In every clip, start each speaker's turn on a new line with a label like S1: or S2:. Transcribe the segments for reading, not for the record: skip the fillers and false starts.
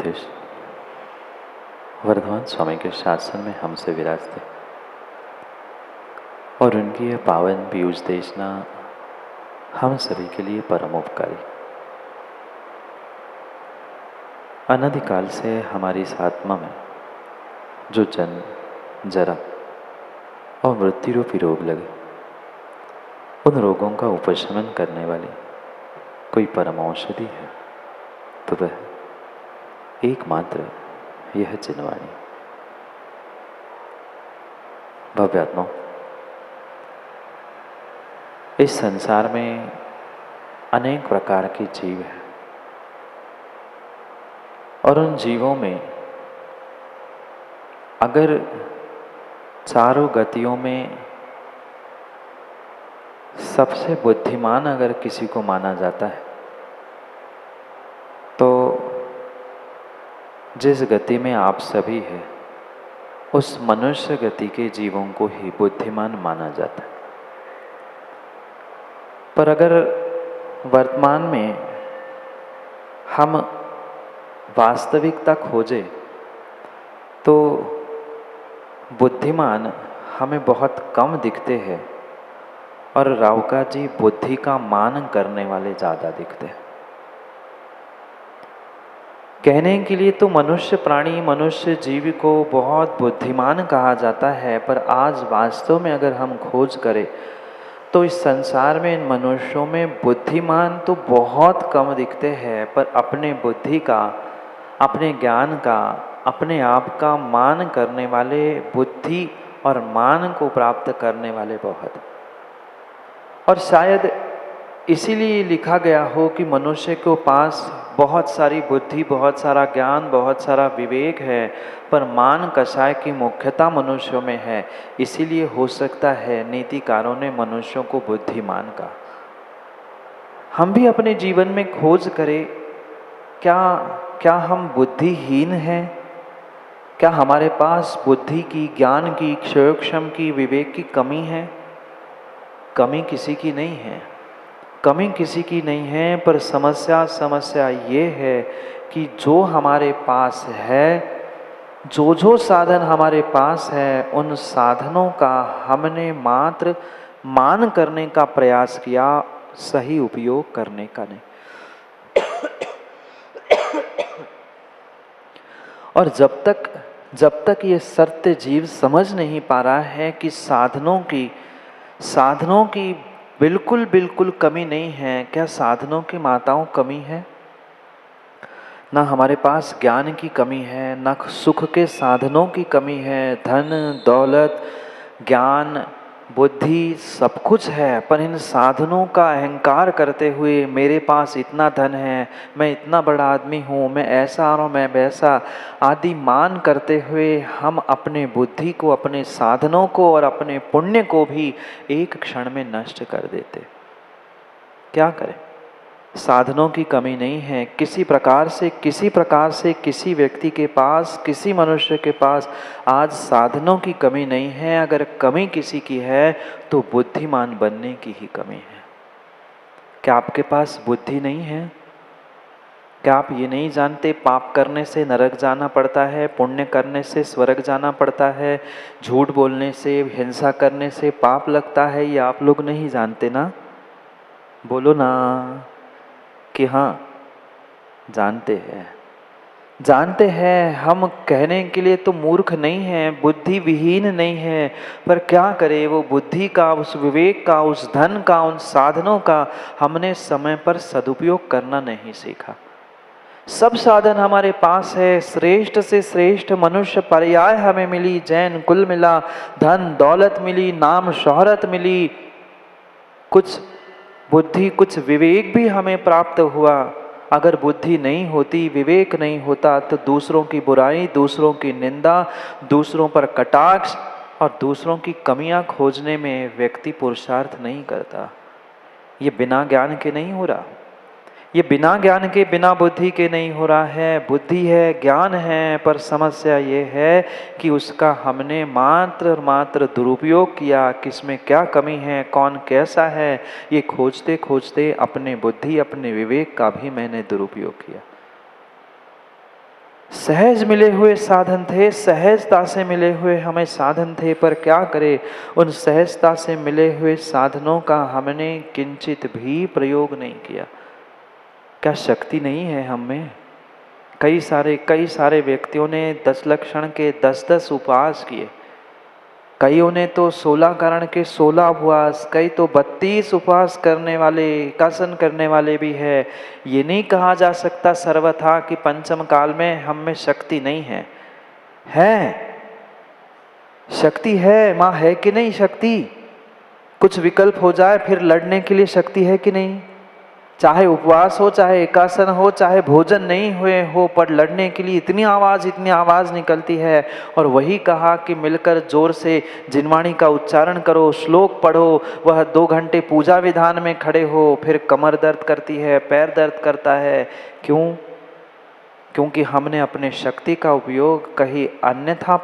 S1: उपदेश वर्धमान स्वामी के शासन में हमसे विराजते और उनकी यह पावन पीयूष देशना हम सभी के लिए परम उपकारी। अनादिकाल से हमारी इस आत्मा में जो जन्म, जरा और मृत्यु रूपी रोग लगे, उन रोगों का उपशमन करने वाली कोई परम औषधि है तो वह एकमात्र यह चिन्हवाणी। भव्यात्मा, इस संसार में अनेक प्रकार के जीव हैं और उन जीवों में अगर चारों गतियों में सबसे बुद्धिमान अगर किसी को माना जाता है तो जिस गति में आप सभी हैं उस मनुष्य गति के जीवों को ही बुद्धिमान माना जाता है। पर अगर वर्तमान में हम वास्तविकता खोजें तो बुद्धिमान हमें बहुत कम दिखते हैं और रावका जी बुद्धि का मान करने वाले ज़्यादा दिखते हैं। कहने के लिए तो मनुष्य प्राणी, मनुष्य जीव को बहुत बुद्धिमान कहा जाता है, पर आज वास्तव में अगर हम खोज करें तो इस संसार में इन मनुष्यों में बुद्धिमान तो बहुत कम दिखते हैं, पर अपने बुद्धि का, अपने ज्ञान का, अपने आप का मान करने वाले, बुद्धि और मान को प्राप्त करने वाले बहुत। और शायद इसीलिए लिखा गया हो कि मनुष्य के पास बहुत सारी बुद्धि, बहुत सारा ज्ञान, बहुत सारा विवेक है, पर मान कषाय की मुख्यता मनुष्यों में है। इसीलिए हो सकता है नीतिकारों ने मनुष्यों को बुद्धिमान कहा। हम भी अपने जीवन में खोज करें, क्या हम बुद्धिहीन हैं? क्या हमारे पास बुद्धि की, ज्ञान की, क्षयोक्षम की, विवेक की कमी है? कमी किसी की नहीं है, कमी किसी की नहीं है, पर समस्या ये है कि जो हमारे पास है, जो साधन हमारे पास है, उन साधनों का हमने मात्र मान करने का प्रयास किया, सही उपयोग करने का नहीं। और जब तक ये सत्य जीव समझ नहीं पा रहा है कि साधनों की बिल्कुल कमी नहीं है। क्या साधनों की माताओं कमी है? ना हमारे पास ज्ञान की कमी है, ना सुख के साधनों की कमी है। धन, दौलत, ज्ञान, बुद्धि सब कुछ है, पर इन साधनों का अहंकार करते हुए मेरे पास इतना धन है, मैं इतना बड़ा आदमी हूँ, मैं ऐसा और मैं वैसा आदि मान करते हुए हम अपने बुद्धि को, अपने साधनों को और अपने पुण्य को भी एक क्षण में नष्ट कर देते। क्या करें? साधनों की कमी नहीं है। किसी प्रकार से किसी व्यक्ति के पास, किसी मनुष्य के पास आज साधनों की कमी नहीं है। अगर कमी किसी की है तो बुद्धिमान बनने की ही कमी है। क्या आपके पास बुद्धि नहीं है? क्या आप ये नहीं जानते पाप करने से नरक जाना पड़ता है, पुण्य करने से स्वर्ग जाना पड़ता है, झूठ बोलने से, हिंसा करने से पाप लगता है? ये आप लोग नहीं जानते ना? बोलो ना कि हाँ जानते हैं। हम कहने के लिए तो मूर्ख नहीं हैं, बुद्धि विहीन नहीं है, पर क्या करें, वो बुद्धि का, उस विवेक का, उस धन का, उन साधनों का हमने समय पर सदुपयोग करना नहीं सीखा। सब साधन हमारे पास है, श्रेष्ठ से श्रेष्ठ मनुष्य पर्याय हमें मिली, जैन कुल मिला, धन दौलत मिली, नाम शोहरत मिली, कुछ बुद्धि, कुछ विवेक भी हमें प्राप्त हुआ। अगर बुद्धि नहीं होती, विवेक नहीं होता तो दूसरों की बुराई, दूसरों की निंदा, दूसरों पर कटाक्ष और दूसरों की कमियां खोजने में व्यक्ति पुरुषार्थ नहीं करता। ये बिना ज्ञान के नहीं हो रहा, ये बिना ज्ञान के, बिना बुद्धि के नहीं हो रहा है। बुद्धि है, ज्ञान है, पर समस्या ये है कि उसका हमने मात्र दुरुपयोग किया। किसमें क्या कमी है, कौन कैसा है, ये खोजते खोजते अपने बुद्धि, अपने विवेक का भी मैंने दुरुपयोग किया। सहज मिले हुए साधन थे, सहजता से मिले हुए हमें साधन थे, पर क्या करें, उन सहजता से मिले हुए साधनों का हमने किंचित भी प्रयोग नहीं किया। क्या शक्ति नहीं है हम में? कई सारे व्यक्तियों ने 10 लक्षण के 10-10 उपवास किए, कईयों ने तो 16 करण के 16 उपवास, कई तो 32 उपवास करने वाले, एकासन करने वाले भी है। ये नहीं कहा जा सकता सर्वथा कि पंचम काल में हम में शक्ति नहीं है। शक्ति है, माँ है कि नहीं शक्ति? कुछ विकल्प हो जाए फिर लड़ने के लिए शक्ति है कि नहीं? चाहे उपवास हो, चाहे एकासन हो, चाहे भोजन नहीं हुए हो, पर लड़ने के लिए इतनी आवाज़ निकलती है। और वही कहा कि मिलकर जोर से जिनवाणी का उच्चारण करो, श्लोक पढ़ो, वह 2 घंटे पूजा विधान में खड़े हो, फिर कमर दर्द करती है, पैर दर्द करता है। क्यों? क्योंकि हमने अपने शक्ति का उपयोग कहीं अन्यथा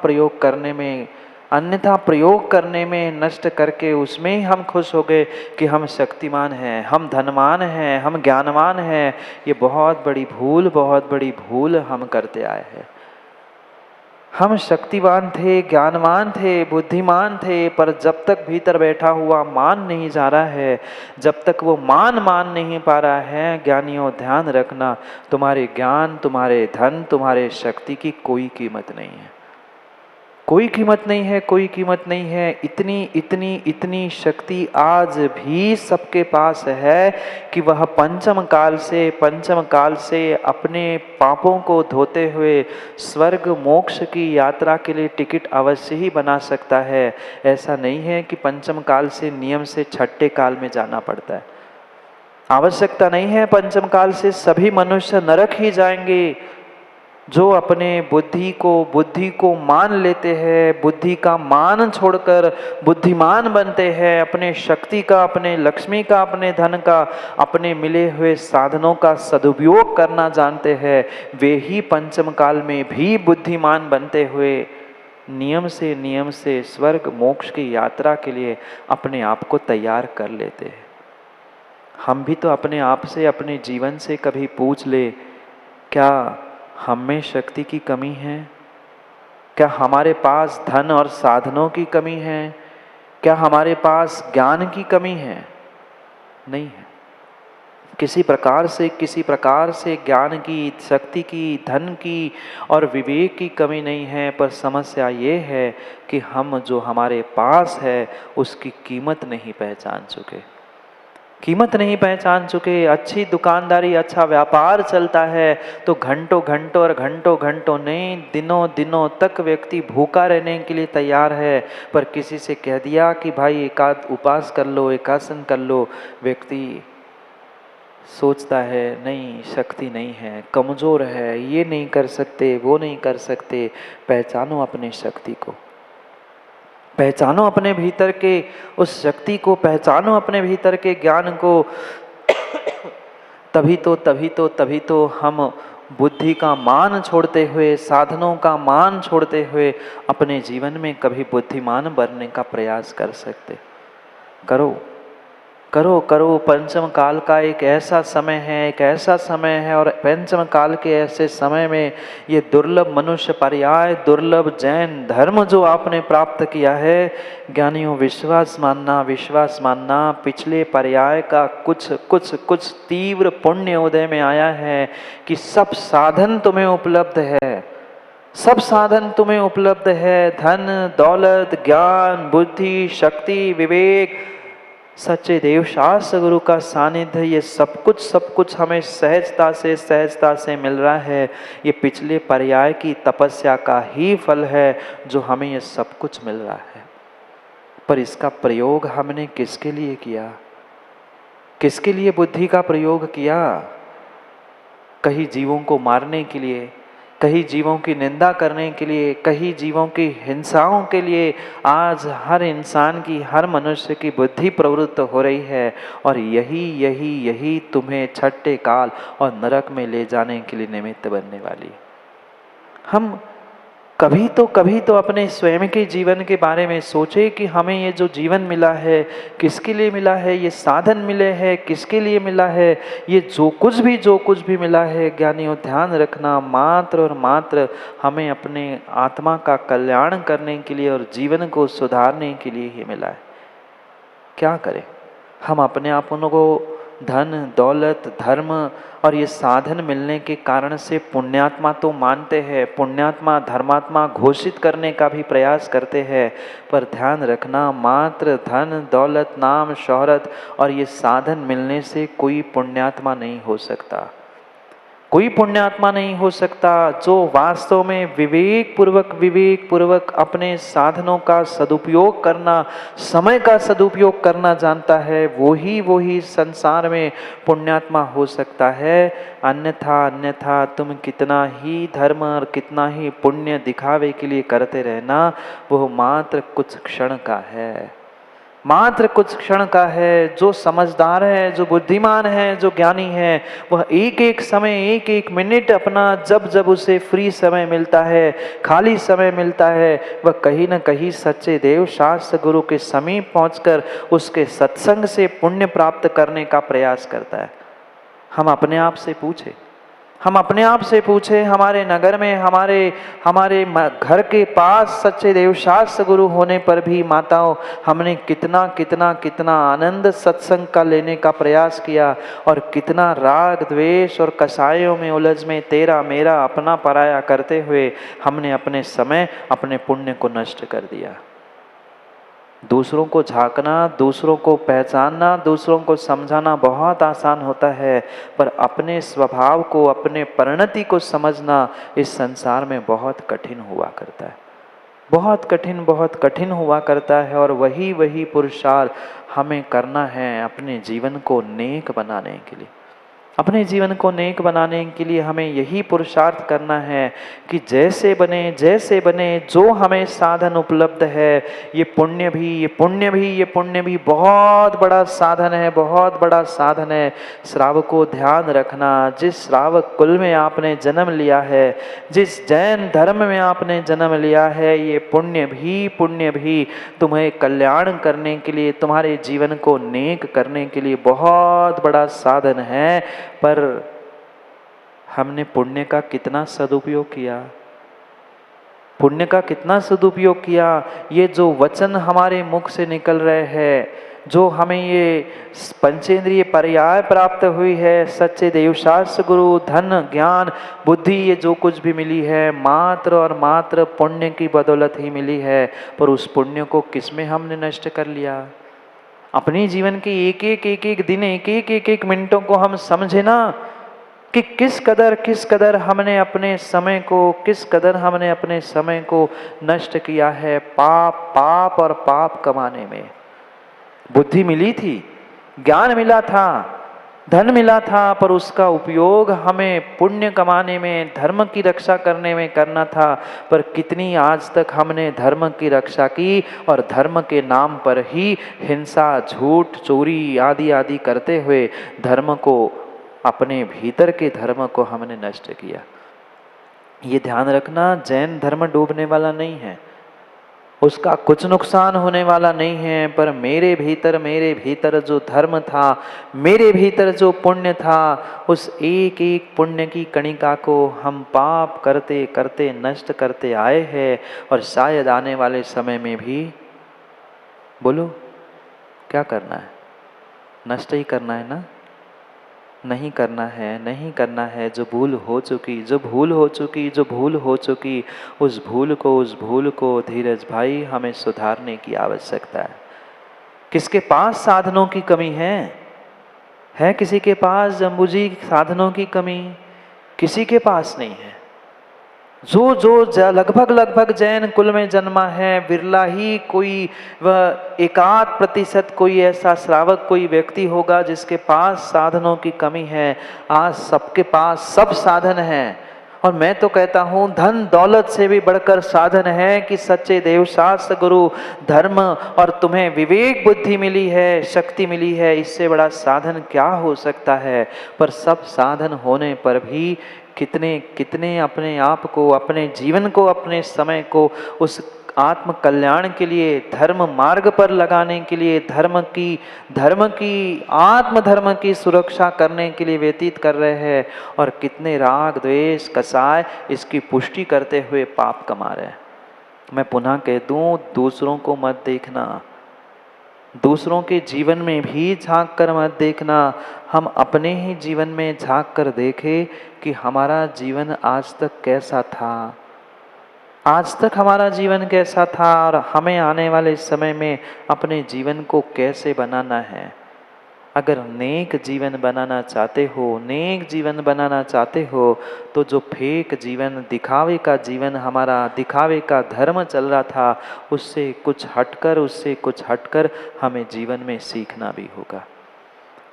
S1: प्रयोग करने में नष्ट करके उसमें ही हम खुश हो गए कि हम शक्तिमान हैं, हम धनवान हैं, हम ज्ञानवान हैं। ये बहुत बड़ी भूल हम करते आए हैं। हम शक्तिवान थे, ज्ञानवान थे, बुद्धिमान थे, पर जब तक भीतर बैठा हुआ मान नहीं जा रहा है, जब तक वो मान नहीं पा रहा है, ज्ञानियों ध्यान रखना, तुम्हारे ज्ञान, तुम्हारे धन, तुम्हारे शक्ति की कोई कीमत नहीं है। कोई कीमत नहीं है। इतनी शक्ति आज भी सबके पास है कि वह पंचम काल से अपने पापों को धोते हुए स्वर्ग मोक्ष की यात्रा के लिए टिकट अवश्य ही बना सकता है। ऐसा नहीं है कि पंचम काल से नियम से छठे काल में जाना पड़ता है। आवश्यकता नहीं है पंचम काल से सभी मनुष्य नरक ही जाएंगे। जो अपने बुद्धि को मान लेते हैं, बुद्धि का मान छोड़कर बुद्धिमान बनते हैं, अपने शक्ति का, अपने लक्ष्मी का, अपने धन का, अपने मिले हुए साधनों का सदुपयोग करना जानते हैं, वे ही पंचम काल में भी बुद्धिमान बनते हुए नियम से स्वर्ग मोक्ष की यात्रा के लिए अपने आप को तैयार कर लेते हैं। हम भी तो अपने आप से, अपने जीवन से कभी पूछ ले, क्या हम में शक्ति की कमी है? क्या हमारे पास धन और साधनों की कमी है? क्या हमारे पास ज्ञान की कमी है? नहीं है। किसी प्रकार से ज्ञान की, शक्ति की, धन की और विवेक की कमी नहीं है, पर समस्या ये है कि हम जो हमारे पास है उसकी कीमत नहीं पहचान चुके। अच्छी दुकानदारी, अच्छा व्यापार चलता है तो घंटों नहीं, दिनों तक व्यक्ति भूखा रहने के लिए तैयार है। पर किसी से कह दिया कि भाई एकाध उपवास कर लो, एकासन कर लो, व्यक्ति सोचता है नहीं, शक्ति नहीं है, कमज़ोर है, ये नहीं कर सकते, वो नहीं कर सकते। पहचानो अपने शक्ति को, पहचानो अपने भीतर के उस शक्ति को, पहचानो अपने भीतर के ज्ञान को। तभी तो हम बुद्धि का मान छोड़ते हुए, साधनों का मान छोड़ते हुए अपने जीवन में कभी बुद्धिमान बनने का प्रयास कर सकते। करो। पंचम काल का एक ऐसा समय है और पंचम काल के ऐसे समय में ये दुर्लभ मनुष्य पर्याय, दुर्लभ जैन धर्म जो आपने प्राप्त किया है, ज्ञानियों विश्वास मानना, पिछले पर्याय का कुछ तीव्र पुण्य उदय में आया है कि सब साधन तुम्हें उपलब्ध है, धन, दौलत, ज्ञान, बुद्धि, शक्ति, विवेक, सच्चे देव शास्त्र गुरु का सानिध्य, ये सब कुछ हमें सहजता से मिल रहा है। ये पिछले पर्याय की तपस्या का ही फल है जो हमें ये सब कुछ मिल रहा है। पर इसका प्रयोग हमने किसके लिए किया? किसके लिए बुद्धि का प्रयोग किया? कहीं जीवों को मारने के लिए, कहीं जीवों की निंदा करने के लिए, कहीं जीवों की हिंसाओं के लिए आज हर इंसान की, हर मनुष्य की बुद्धि प्रवृत्त हो रही है। और यही तुम्हें छठे काल और नरक में ले जाने के लिए निमित्त बनने वाली। हम कभी तो अपने स्वयं के जीवन के बारे में सोचे कि हमें ये जो जीवन मिला है किसके लिए मिला है, ये साधन मिले हैं किसके लिए मिला है, ये जो कुछ भी मिला है ज्ञानियों ध्यान रखना मात्र और मात्र हमें अपने आत्मा का कल्याण करने के लिए और जीवन को सुधारने के लिए ही मिला है। क्या करें हम अपने आपनों को धन दौलत धर्म और ये साधन मिलने के कारण से पुण्यात्मा तो मानते हैं, पुण्यात्मा धर्मात्मा घोषित करने का भी प्रयास करते हैं, पर ध्यान रखना मात्र धन दौलत नाम शोहरत और ये साधन मिलने से कोई पुण्यात्मा नहीं हो सकता। कोई पुण्यात्मा नहीं हो सकता जो वास्तव में विवेक पूर्वक अपने साधनों का सदुपयोग करना, समय का सदुपयोग करना जानता है, वो ही संसार में पुण्यात्मा हो सकता है। अन्यथा तुम कितना ही धर्म और कितना ही पुण्य दिखावे के लिए करते रहना, वो मात्र कुछ क्षण का है, मात्र कुछ क्षण का है। जो समझदार है, जो बुद्धिमान है, जो ज्ञानी है, वह एक एक समय एक एक मिनट अपना जब उसे फ्री समय मिलता है, खाली समय मिलता है, वह कहीं न कहीं सच्चे देव शास्त्र गुरु के समीप पहुंचकर उसके सत्संग से पुण्य प्राप्त करने का प्रयास करता है। हम अपने आप से पूछे हमारे नगर में हमारे घर के पास सच्चे देवशास्त्र गुरु होने पर भी माताओं हमने कितना आनंद सत्संग का लेने का प्रयास किया और कितना राग द्वेष और कसायों में उलझ में तेरा मेरा अपना पराया करते हुए हमने अपने समय अपने पुण्य को नष्ट कर दिया। दूसरों को झांकना, दूसरों को पहचानना, दूसरों को समझाना बहुत आसान होता है, पर अपने स्वभाव को अपने परिणति को समझना इस संसार में बहुत कठिन हुआ करता है, बहुत कठिन हुआ करता है। और वही पुरुषार्थ हमें करना है अपने जीवन को नेक बनाने के लिए। अपने जीवन को नेक बनाने के लिए हमें यही पुरुषार्थ करना है कि जैसे बने जो हमें साधन उपलब्ध है, ये पुण्य भी बहुत बड़ा साधन है, बहुत बड़ा साधन है। श्रावकों ध्यान रखना, जिस श्रावक कुल में आपने जन्म लिया है, जिस जैन धर्म में आपने जन्म लिया है, ये पुण्य भी तुम्हें कल्याण करने के लिए, तुम्हारे जीवन को नेक करने के लिए बहुत बड़ा साधन है। पर हमने पुण्य का कितना सदुपयोग किया, ये जो वचन हमारे मुख से निकल रहे हैं, जो हमें ये पंचेंद्रिय पर्याय प्राप्त हुई है, सच्चे देवशास्त्र गुरु धन ज्ञान बुद्धि, ये जो कुछ भी मिली है मात्र और मात्र पुण्य की बदौलत ही मिली है। पर उस पुण्य को किसमें हमने नष्ट कर लिया। अपने जीवन के एक एक दिन एक एक मिनटों को हम समझे ना कि किस कदर हमने अपने समय को नष्ट किया है पाप और पाप कमाने में। बुद्धि मिली थी, ज्ञान मिला था, धन मिला था, पर उसका उपयोग हमें पुण्य कमाने में, धर्म की रक्षा करने में करना था। पर कितनी आज तक हमने धर्म की रक्षा की और धर्म के नाम पर ही हिंसा झूठ चोरी आदि करते हुए धर्म को, अपने भीतर के धर्म को हमने नष्ट किया। ये ध्यान रखना, जैन धर्म डूबने वाला नहीं है, उसका कुछ नुकसान होने वाला नहीं है, पर मेरे भीतर जो धर्म था, मेरे भीतर जो पुण्य था, उस एक एक पुण्य की कणिका को हम पाप करते करते नष्ट करते आए हैं। और शायद आने वाले समय में भी, बोलो क्या करना है, नष्ट ही करना है ना, नहीं करना है। जो भूल हो चुकी उस भूल को धीरज भाई हमें सुधारने की आवश्यकता है। किसके पास साधनों की कमी है किसी के पास जम्बूजी साधनों की कमी? किसी के पास नहीं है। जो लगभग जैन कुल में जन्मा है, बिरला ही कोई वह 1-8% कोई ऐसा श्रावक कोई व्यक्ति होगा जिसके पास साधनों की कमी है। आज सबके पास सब साधन है, और मैं तो कहता हूँ धन दौलत से भी बढ़कर साधन है कि सच्चे देवशास्त्र गुरु धर्म और तुम्हें विवेक बुद्धि मिली है, शक्ति मिली है, इससे बड़ा साधन क्या हो सकता है। पर सब साधन होने पर भी कितने कितने अपने आप को, अपने जीवन को, अपने समय को उस आत्म कल्याण के लिए, धर्म मार्ग पर लगाने के लिए, आत्म धर्म की सुरक्षा करने के लिए व्यतीत कर रहे हैं, और कितने राग द्वेष कसाय इसकी पुष्टि करते हुए पाप कमा रहे हैं। मैं पुनः कह दूं, दूसरों को मत देखना, दूसरों के जीवन में भी झांक कर मत देखना, हम अपने ही जीवन में झांक कर देखें कि हमारा जीवन आज तक कैसा था, आज तक हमारा जीवन कैसा था, और हमें आने वाले समय में अपने जीवन को कैसे बनाना है। अगर नेक जीवन बनाना चाहते हो, नेक जीवन बनाना चाहते हो, तो जो फेक जीवन, दिखावे का जीवन, हमारा दिखावे का धर्म चल रहा था, उससे कुछ हटकर हमें जीवन में सीखना भी होगा,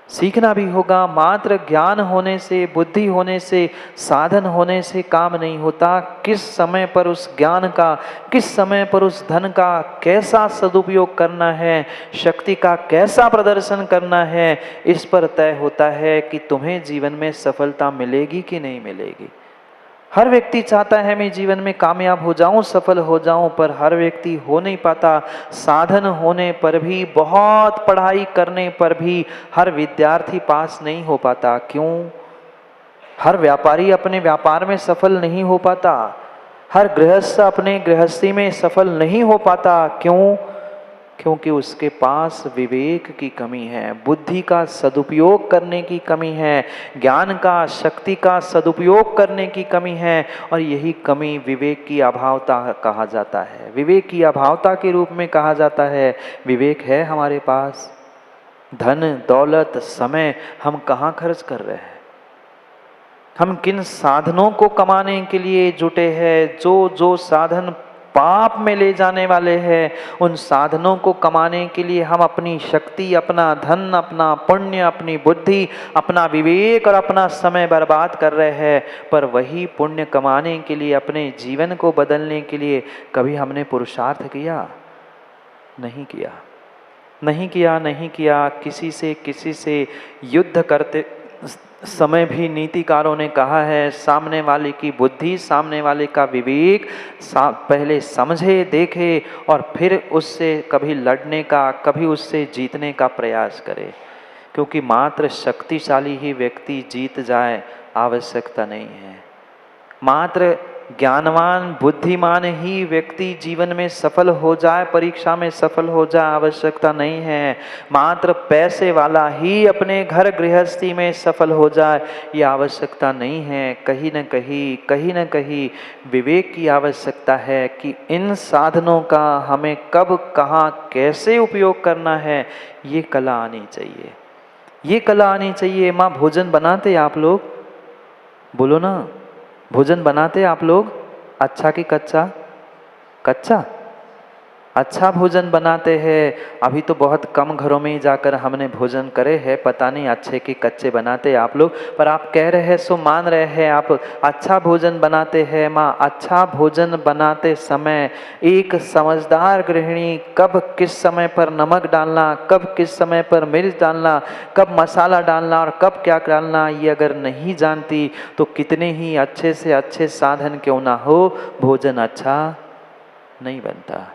S1: सीखना भी होगा। मात्र ज्ञान होने से, बुद्धि होने से, साधन होने से काम नहीं होता। किस समय पर उस ज्ञान का, किस समय पर उस धन का कैसा सदुपयोग करना है, शक्ति का कैसा प्रदर्शन करना है, इस पर तय होता है कि तुम्हें जीवन में सफलता मिलेगी कि नहीं मिलेगी। हर व्यक्ति चाहता है मैं जीवन में कामयाब हो जाऊं, सफल हो जाऊं, पर हर व्यक्ति हो नहीं पाता। साधन होने पर भी, बहुत पढ़ाई करने पर भी हर विद्यार्थी पास नहीं हो पाता। क्यों? हर व्यापारी अपने व्यापार में सफल नहीं हो पाता, हर गृहस्थ अपने गृहस्थी में सफल नहीं हो पाता। क्यों? क्योंकि उसके पास विवेक की कमी है, बुद्धि का सदुपयोग करने की कमी है, ज्ञान का, शक्ति का सदुपयोग करने की कमी है, और यही कमी विवेक की अभावता कहा जाता है, विवेक की अभावता के रूप में कहा जाता है। विवेक है हमारे पास, धन दौलत समय हम कहाँ खर्च कर रहे हैं, हम किन साधनों को कमाने के लिए जुटे हैं। जो साधन पाप में ले जाने वाले हैं, उन साधनों को कमाने के लिए हम अपनी शक्ति, अपना धन, अपना पुण्य, अपनी बुद्धि, अपना विवेक और अपना समय बर्बाद कर रहे हैं। पर वही पुण्य कमाने के लिए, अपने जीवन को बदलने के लिए कभी हमने पुरुषार्थ किया? नहीं किया, नहीं किया, नहीं किया। किसी से युद्ध करते समय भी नीतिकारों ने कहा है, सामने वाले की बुद्धि, सामने वाले का विवेक पहले समझे, देखे, और फिर उससे कभी लड़ने का, कभी उससे जीतने का प्रयास करे। क्योंकि मात्र शक्तिशाली ही व्यक्ति जीत जाए आवश्यकता नहीं है, मात्र ज्ञानवान बुद्धिमान ही व्यक्ति जीवन में सफल हो जाए, परीक्षा में सफल हो जाए आवश्यकता नहीं है, मात्र पैसे वाला ही अपने घर गृहस्थी में सफल हो जाए ये आवश्यकता नहीं है। कहीं न कहीं विवेक की आवश्यकता है कि इन साधनों का हमें कब, कहाँ, कैसे उपयोग करना है, ये कला आनी चाहिए, ये कला आनी चाहिए। माँ, भोजन बनाते आप लोग? बोलो ना, भोजन बनाते आप लोग? अच्छा कि कच्चा? कच्चा। अच्छा भोजन बनाते हैं। अभी तो बहुत कम घरों में ही जाकर हमने भोजन करे हैं, पता नहीं अच्छे कि कच्चे बनाते आप लोग, पर आप कह रहे हैं सो मान रहे हैं, आप अच्छा भोजन बनाते हैं। माँ, अच्छा भोजन बनाते समय एक समझदार गृहिणी कब किस समय पर नमक डालना, कब किस समय पर मिर्च डालना, कब मसाला डालना और कब क्या डालना, ये अगर नहीं जानती तो कितने ही अच्छे से अच्छे साधन क्यों ना हो, भोजन अच्छा नहीं बनता।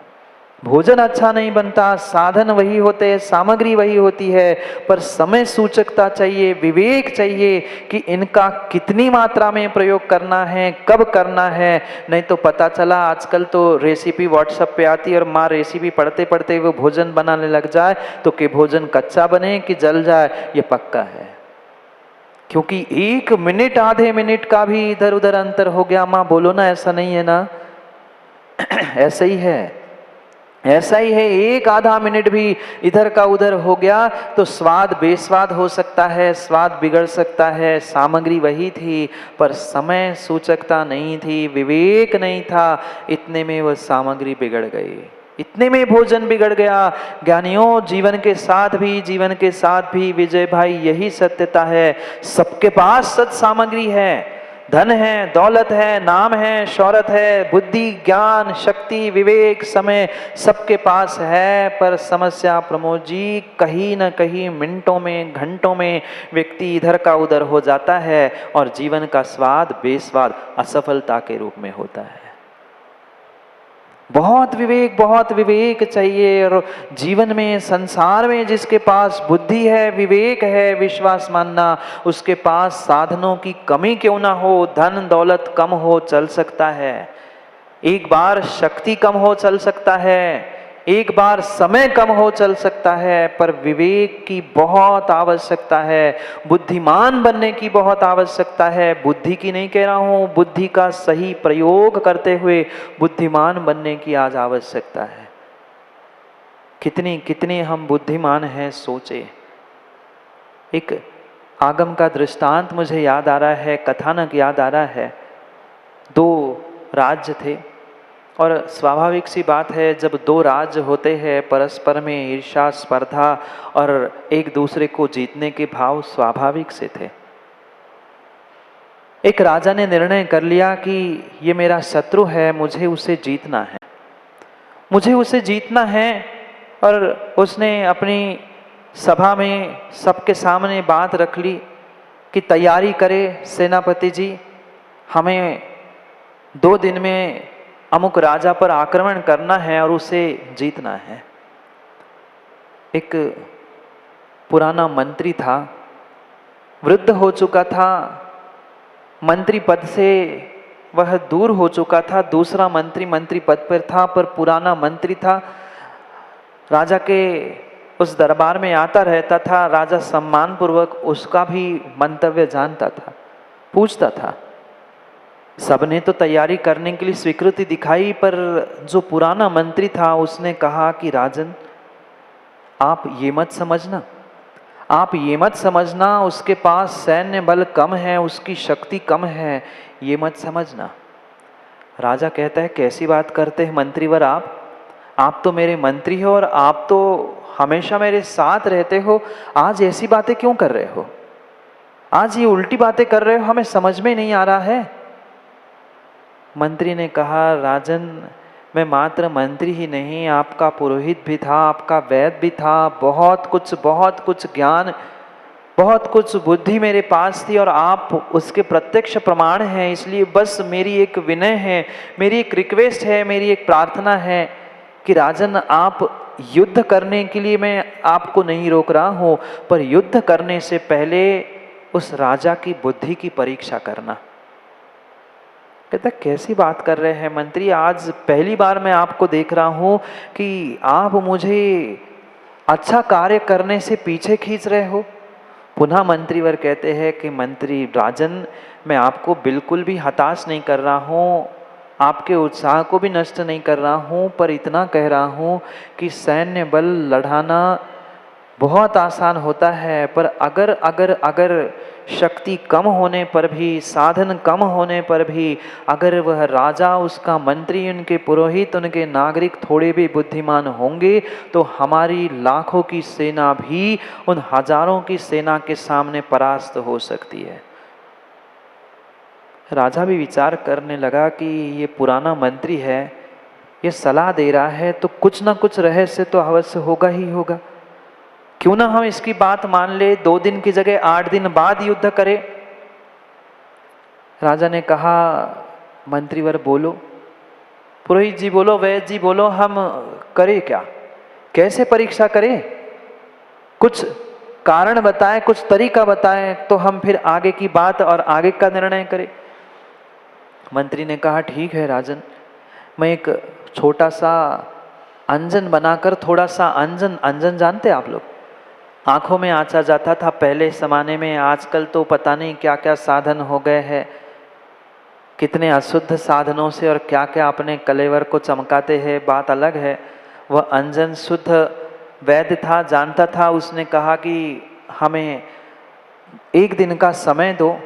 S1: भोजन अच्छा नहीं बनता। साधन वही होते हैं, सामग्री वही होती है, पर समय सूचकता चाहिए, विवेक चाहिए कि इनका कितनी मात्रा में प्रयोग करना है, कब करना है। नहीं तो पता चला आजकल तो रेसिपी व्हाट्सएप पे आती है और माँ रेसिपी पढ़ते पढ़ते वो भोजन बनाने लग जाए तो कि भोजन कच्चा बने कि जल जाए, ये पक्का है। क्योंकि 1 मिनट, आधे मिनट का भी इधर उधर अंतर हो गया। माँ बोलो ना, ऐसा नहीं है ना? ऐसा ही है, ऐसा ही है। 1 आधा मिनट भी इधर का उधर हो गया तो स्वाद बेस्वाद हो सकता है, स्वाद बिगड़ सकता है। सामग्री वही थी पर समय सूचकता नहीं थी, विवेक नहीं था, इतने में वह सामग्री बिगड़ गई, इतने में भोजन बिगड़ गया। ज्ञानियों, जीवन के साथ भी विजय भाई यही सत्यता है। सबके पास सत सामग्री है, धन है, दौलत है, नाम है, शौहरत है, बुद्धि, ज्ञान, शक्ति, विवेक, समय सबके पास है, पर समस्या प्रमोद जी कहीं न कहीं मिनटों में, घंटों में व्यक्ति इधर का उधर हो जाता है और जीवन का स्वाद बेस्वाद असफलता के रूप में होता है। बहुत विवेक चाहिए। और जीवन में, संसार में जिसके पास बुद्धि है, विवेक है, विश्वास मानना, उसके पास साधनों की कमी क्यों ना हो, धन दौलत कम हो चल सकता है, एक बार शक्ति कम हो चल सकता है, एक बार समय कम हो चल सकता है, पर विवेक की बहुत आवश्यकता है, बुद्धिमान बनने की बहुत आवश्यकता है। बुद्धि की नहीं कह रहा हूँ, बुद्धि का सही प्रयोग करते हुए बुद्धिमान बनने की आज आवश्यकता है। कितनी कितनी हम बुद्धिमान हैं सोचे। एक आगम का दृष्टांत मुझे याद आ रहा है, कथानक याद आ रहा है। दो राज्य थे और स्वाभाविक सी बात है, जब दो राज्य होते हैं परस्पर में ईर्ष्या, स्पर्धा और एक दूसरे को जीतने के भाव स्वाभाविक से थे। एक राजा ने निर्णय कर लिया कि ये मेरा शत्रु है, मुझे उसे जीतना है, मुझे उसे जीतना है। और उसने अपनी सभा में सबके सामने बात रख ली कि तैयारी करे सेनापति जी, हमें 2 दिन में अमुक राजा पर आक्रमण करना है और उसे जीतना है। एक पुराना मंत्री था, वृद्ध हो चुका था, मंत्री पद से वह दूर हो चुका था, दूसरा मंत्री पद पर था, पर पुराना मंत्री था। राजा के उस दरबार में आता रहता था, राजा सम्मानपूर्वक उसका भी मंतव्य जानता था, पूछता था। सबने तो तैयारी करने के लिए स्वीकृति दिखाई, पर जो पुराना मंत्री था उसने कहा कि राजन, आप ये मत समझना, आप ये मत समझना उसके पास सैन्य बल कम है, उसकी शक्ति कम है, ये मत समझना। राजा कहता है, कैसी बात करते हैं मंत्रीवर आप तो मेरे मंत्री हो और आप तो हमेशा मेरे साथ रहते हो, आज ऐसी बातें क्यों कर रहे हो, आज ये उल्टी बातें कर रहे हो, हमें समझ में नहीं आ रहा है। मंत्री ने कहा, राजन मैं मात्र मंत्री ही नहीं, आपका पुरोहित भी था, आपका वैद्य भी था, बहुत कुछ ज्ञान, बहुत कुछ बुद्धि मेरे पास थी और आप उसके प्रत्यक्ष प्रमाण हैं। इसलिए बस मेरी एक विनय है, मेरी एक रिक्वेस्ट है, मेरी एक प्रार्थना है कि राजन आप युद्ध करने के लिए, मैं आपको नहीं रोक रहा हूँ, पर युद्ध करने से पहले उस राजा की बुद्धि की परीक्षा करना। कहता, कैसी बात कर रहे हैं मंत्री, आज पहली बार मैं आपको देख रहा हूं कि आप मुझे अच्छा कार्य करने से पीछे खींच रहे हो। पुनः मंत्रीवर कहते हैं कि मंत्री राजन, मैं आपको बिल्कुल भी हताश नहीं कर रहा हूँ, आपके उत्साह को भी नष्ट नहीं कर रहा हूँ, पर इतना कह रहा हूँ कि सैन्य बल लड़ाना बहुत आसान होता है, पर अगर शक्ति कम होने पर भी, साधन कम होने पर भी, अगर वह राजा, उसका मंत्री, उनके पुरोहित, उनके नागरिक थोड़े भी बुद्धिमान होंगे तो हमारी लाखों की सेना भी उन हजारों की सेना के सामने परास्त हो सकती है। राजा भी विचार करने लगा कि ये पुराना मंत्री है, ये सलाह दे रहा है तो कुछ ना कुछ रहस्य तो अवश्य होगा ही होगा, क्यों ना हम इसकी बात मान ले, 2 दिन की जगह 8 दिन बाद युद्ध करें। राजा ने कहा, मंत्रीवर बोलो, पुरोहित जी बोलो, वैद्य जी बोलो, हम करें क्या, कैसे परीक्षा करें, कुछ कारण बताएं, कुछ तरीका बताएं, तो हम फिर आगे की बात और आगे का निर्णय करें। मंत्री ने कहा, ठीक है राजन, मैं एक छोटा सा अंजन बनाकर, थोड़ा सा अंजन जानते आप लोग, आँखों में आँचा जाता था पहले ज़माने में, आजकल तो पता नहीं क्या क्या साधन हो गए हैं, कितने अशुद्ध साधनों से और क्या क्या अपने कलेवर को चमकाते हैं, बात अलग है। वह अंजन शुद्ध वैद्य था, जानता था। उसने कहा कि हमें 1 दिन का समय दो,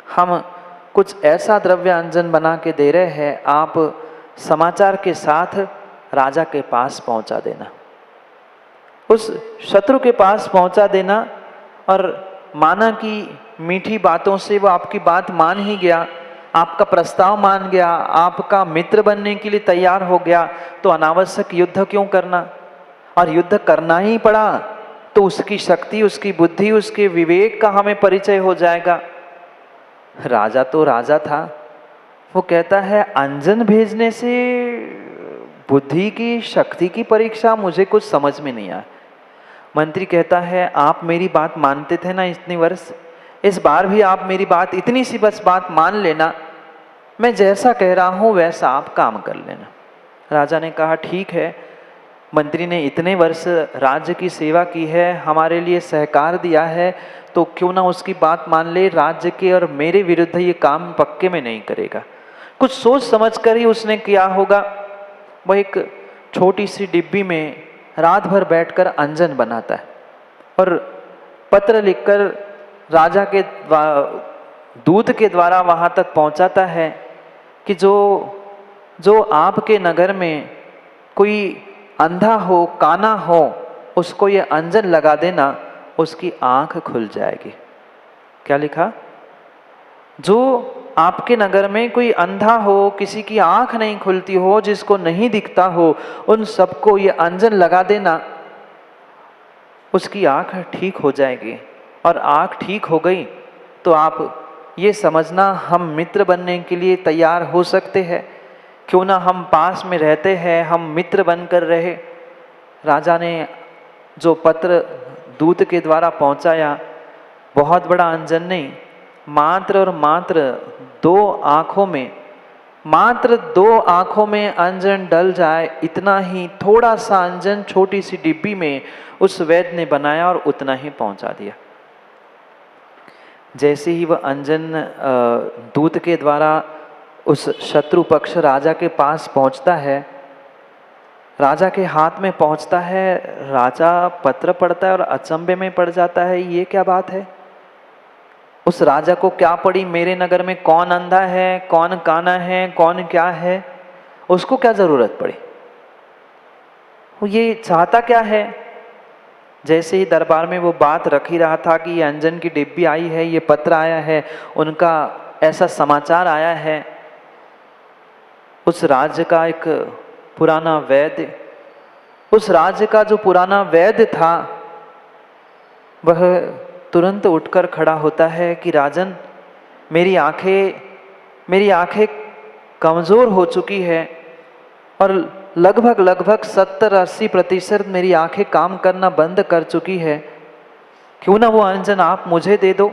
S1: हम कुछ ऐसा द्रव्य अंजन बना के दे रहे हैं, आप समाचार के साथ राजा के पास पहुंचा देना, उस शत्रु के पास पहुंचा देना। और माना कि मीठी बातों से वो आपकी बात मान ही गया, आपका प्रस्ताव मान गया, आपका मित्र बनने के लिए तैयार हो गया, तो अनावश्यक युद्ध क्यों करना? और युद्ध करना ही पड़ा तो उसकी शक्ति, उसकी बुद्धि, उसके विवेक का हमें परिचय हो जाएगा। राजा तो राजा था, वो कहता है अंजन भेजने से बुद्धि की, शक्ति की परीक्षा, मुझे कुछ समझ में नहीं आया। मंत्री कहता है आप मेरी बात मानते थे ना इतने वर्ष, इस बार भी आप मेरी बात, इतनी सी बस बात मान लेना, मैं जैसा कह रहा हूं वैसा आप काम कर लेना। राजा ने कहा ठीक है, मंत्री ने इतने वर्ष राज्य की सेवा की है, हमारे लिए सहकार दिया है, तो क्यों ना उसकी बात मान ले। राज्य के और मेरे विरुद्ध ये काम पक्के में नहीं करेगा। कुछ सोच समझ कर ही उसने किया होगा। वह एक छोटी सी डिब्बी में रात भर बैठकर अंजन बनाता है और पत्र लिखकर राजा के दूत के द्वारा वहाँ तक पहुँचाता है कि जो आपके नगर में कोई अंधा हो, काना हो, उसको ये अंजन लगा देना, उसकी आंख खुल जाएगी। क्या लिखा? जो आपके नगर में कोई अंधा हो, किसी की आंख नहीं खुलती हो, जिसको नहीं दिखता हो, उन सबको ये अंजन लगा देना, उसकी आंख ठीक हो जाएगी। और आंख ठीक हो गई तो आप ये समझना हम मित्र बनने के लिए तैयार हो सकते हैं। क्यों ना हम पास में रहते हैं, हम मित्र बनकर रहे। राजा ने जो पत्र दूत के द्वारा पहुंचाया, बहुत बड़ा अंजन नहीं, मात्र और मात्र दो आंखों में अंजन डल जाए, इतना ही थोड़ा सा अंजन छोटी सी डिब्बी में उस वैद्य ने बनाया और उतना ही पहुंचा दिया। जैसे ही वह अंजन दूत के द्वारा उस शत्रु पक्ष राजा के पास पहुंचता है, राजा के हाथ में पहुंचता है, राजा पत्र पढ़ता है और अचंभे में पड़ जाता है, ये क्या बात है? उस राजा को क्या पड़ी, मेरे नगर में कौन अंधा है, कौन काना है, कौन क्या है, उसको क्या जरूरत पड़ी? वो ये चाहता क्या है? जैसे ही दरबार में वो बात रख ही रहा था कि ये अंजन की डिब्बी आई है, ये पत्र आया है, उनका ऐसा समाचार आया है, उस राज्य का एक पुराना वैद्य, उस राज्य का जो पुराना वैद्य था, वह तुरंत उठकर खड़ा होता है कि राजन, मेरी आंखें कमज़ोर हो चुकी है और लगभग 70-80% मेरी आंखें काम करना बंद कर चुकी है। क्यों ना वो अंजन आप मुझे दे दो,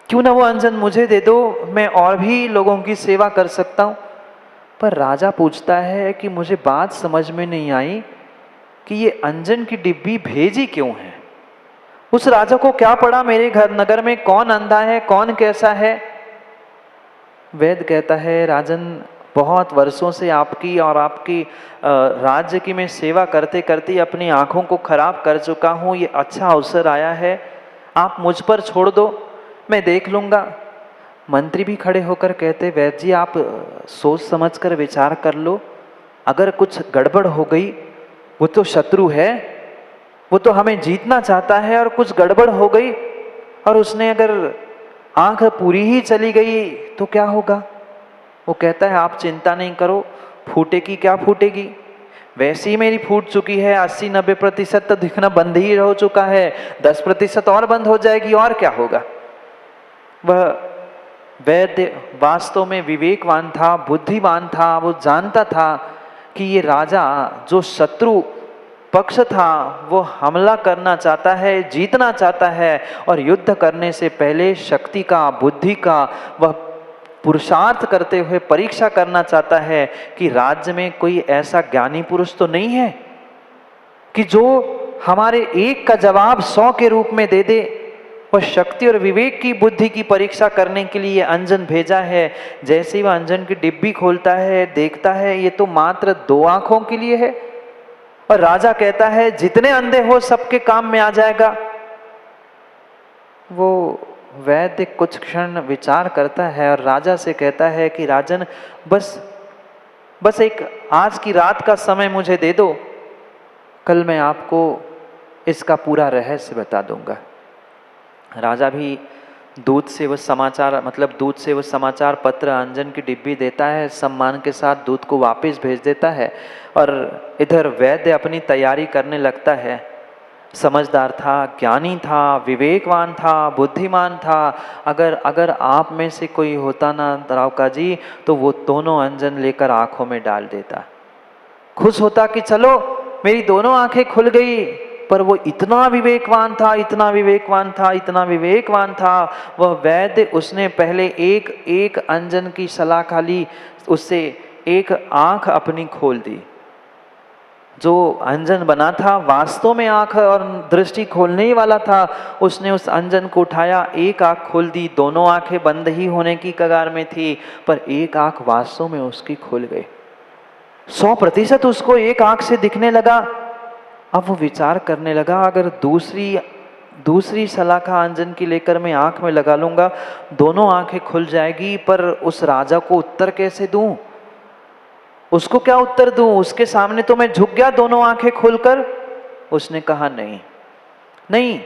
S1: क्यों ना वो अंजन मुझे दे दो, मैं और भी लोगों की सेवा कर सकता हूँ। पर राजा पूछता है कि मुझे बात समझ में नहीं आई कि ये अंजन की डिब्बी भेजी क्यों है? उस राजा को क्या पड़ा मेरे नगर में कौन अंधा है, कौन कैसा है? वैद्य कहता है राजन, बहुत वर्षों से आपकी और आपकी राज्य की मैं सेवा करते करते अपनी आंखों को खराब कर चुका हूँ, ये अच्छा अवसर आया है, आप मुझ पर छोड़ दो, मैं देख लूँगा। मंत्री भी खड़े होकर कहते, वैद्य जी आप सोच समझ कर विचार कर लो, अगर कुछ गड़बड़ हो गई, वो तो शत्रु है, वो तो हमें जीतना चाहता है, और कुछ गड़बड़ हो गई और उसने अगर आंख पूरी ही चली गई तो क्या होगा? वो कहता है आप चिंता नहीं करो, फूटेगी क्या फूटेगी, वैसे ही मेरी फूट चुकी है, 80-90% तो दिखना बंद ही हो चुका है, 10% और बंद हो जाएगी, और क्या होगा। वह वैद्य वास्तव में विवेकवान था, बुद्धिमान था, वो जानता था कि ये राजा जो शत्रु पक्ष था वो हमला करना चाहता है, जीतना चाहता है, और युद्ध करने से पहले शक्ति का, बुद्धि का वह पुरुषार्थ करते हुए परीक्षा करना चाहता है कि राज्य में कोई ऐसा ज्ञानी पुरुष तो नहीं है कि जो हमारे एक का जवाब 100 के रूप में दे दे। वह शक्ति और विवेक की, बुद्धि की परीक्षा करने के लिए अंजन भेजा है। जैसे ही वह अंजन की डिब्बी खोलता है, देखता है ये तो मात्र 2 आंखों के लिए है, और राजा कहता है जितने अंधे हो सबके काम में आ जाएगा। वो वैद्य कुछ क्षण विचार करता है और राजा से कहता है कि राजन, बस एक आज की रात का समय मुझे दे दो, कल मैं आपको इसका पूरा रहस्य बता दूंगा। राजा भी दूध से वो समाचार मतलब दूध से वो समाचार पत्र अंजन की डिब्बी देता है, सम्मान के साथ दूध को वापस भेज देता है। और इधर वैद्य अपनी तैयारी करने लगता है। समझदार था, ज्ञानी था, विवेकवान था, बुद्धिमान था। अगर अगर आप में से कोई होता ना रावका जी, तो वो दोनों अंजन लेकर आंखों में डाल देता। खुश होता कि चलो मेरी दोनों आंखें खुल गई। पर वो इतना विवेकवान था, इतना विवेकवान था, इतना विवेकवान था, वह वैद्य उसने पहले एक एक अंजन की सलाह खाली, उससे एक आंख अपनी खोल दी। जो अंजन बना था वास्तव में आंख और दृष्टि खोलने ही वाला था। उसने उस अंजन को उठाया, एक आंख खोल दी, दोनों आंखें बंद ही होने की कगार में थी, पर एक आंख वास्तव में उसकी खुल गई। 100% उसको एक आंख से दिखने लगा। अब वो विचार करने लगा, अगर दूसरी सलाखा अंजन की लेकर मैं आंख में लगा लूंगा, दोनों आंखें खुल जाएगी, पर उस राजा को उत्तर कैसे दूं? उसको क्या उत्तर दूं? उसके सामने तो मैं झुक गया दोनों आंखें खोलकर। उसने कहा नहीं नहीं,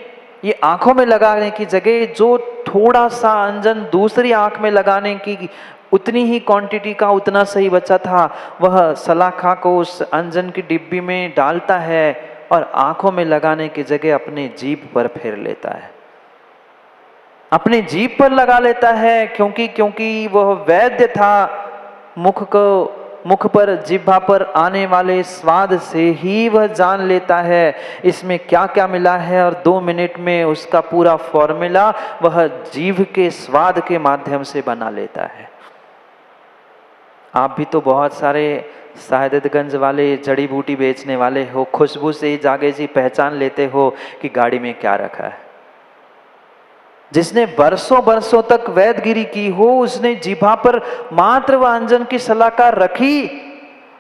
S1: ये आंखों में लगाने की जगह जो थोड़ा सा अंजन दूसरी आंख में लगाने की उतनी ही क्वांटिटी का उतना सही बचा था, वह सलाखा को उस अंजन की डिब्बी में डालता है और आंखों में लगाने की जगह अपने जीभ पर फेर लेता है, अपने जीभ पर लगा लेता है। क्योंकि वह वैद्य था। मुख पर, जिह्वा पर आने वाले स्वाद से ही वह जान लेता है इसमें क्या क्या मिला है, और 2 मिनट में उसका पूरा फॉर्मूला वह जीभ के स्वाद के माध्यम से बना लेता है। आप भी तो बहुत सारे साहेबगंज वाले जड़ी बूटी बेचने वाले हो, खुशबू से ही जागे जी पहचान लेते हो कि गाड़ी में क्या रखा है। जिसने बरसों तक वैदगिरी की हो, उसने जिभा पर मात्र वह अंजन की सलाखा रखी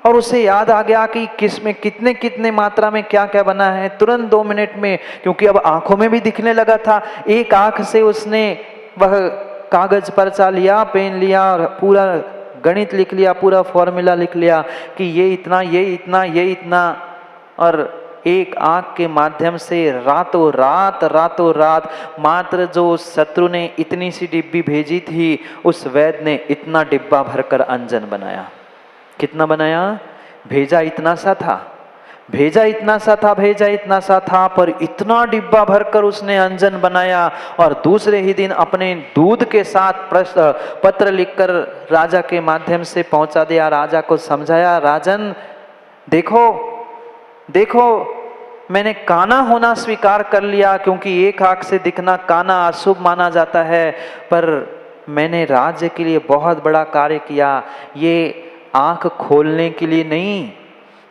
S1: और उसे याद आ गया कि किसमें कितने कितने मात्रा में क्या क्या बना है, तुरंत 2 मिनट में। क्योंकि अब आंखों में भी दिखने लगा था। एक आंख से उसने वह कागज पर्चा लिया, पेन लिया और पूरा गणित लिख लिया, पूरा फॉर्मूला लिख लिया कि ये इतना, ये इतना, ये इतना। और एक आंख के माध्यम से रातों रात मात्र जो शत्रु ने इतनी सी डिब्बी भेजी थी, उस वैद्य ने इतना डिब्बा भरकर अंजन बनाया। कितना बनाया? भेजा इतना सा था, पर इतना डिब्बा भरकर उसने अंजन बनाया। और दूसरे ही दिन अपने दूध के साथ पत्र लिखकर राजा के माध्यम से पहुंचा दिया। राजा को समझाया, राजन देखो मैंने काना होना स्वीकार कर लिया, क्योंकि एक आंख से दिखना काना अशुभ माना जाता है, पर मैंने राज्य के लिए बहुत बड़ा कार्य किया। ये आंख खोलने के लिए नहीं,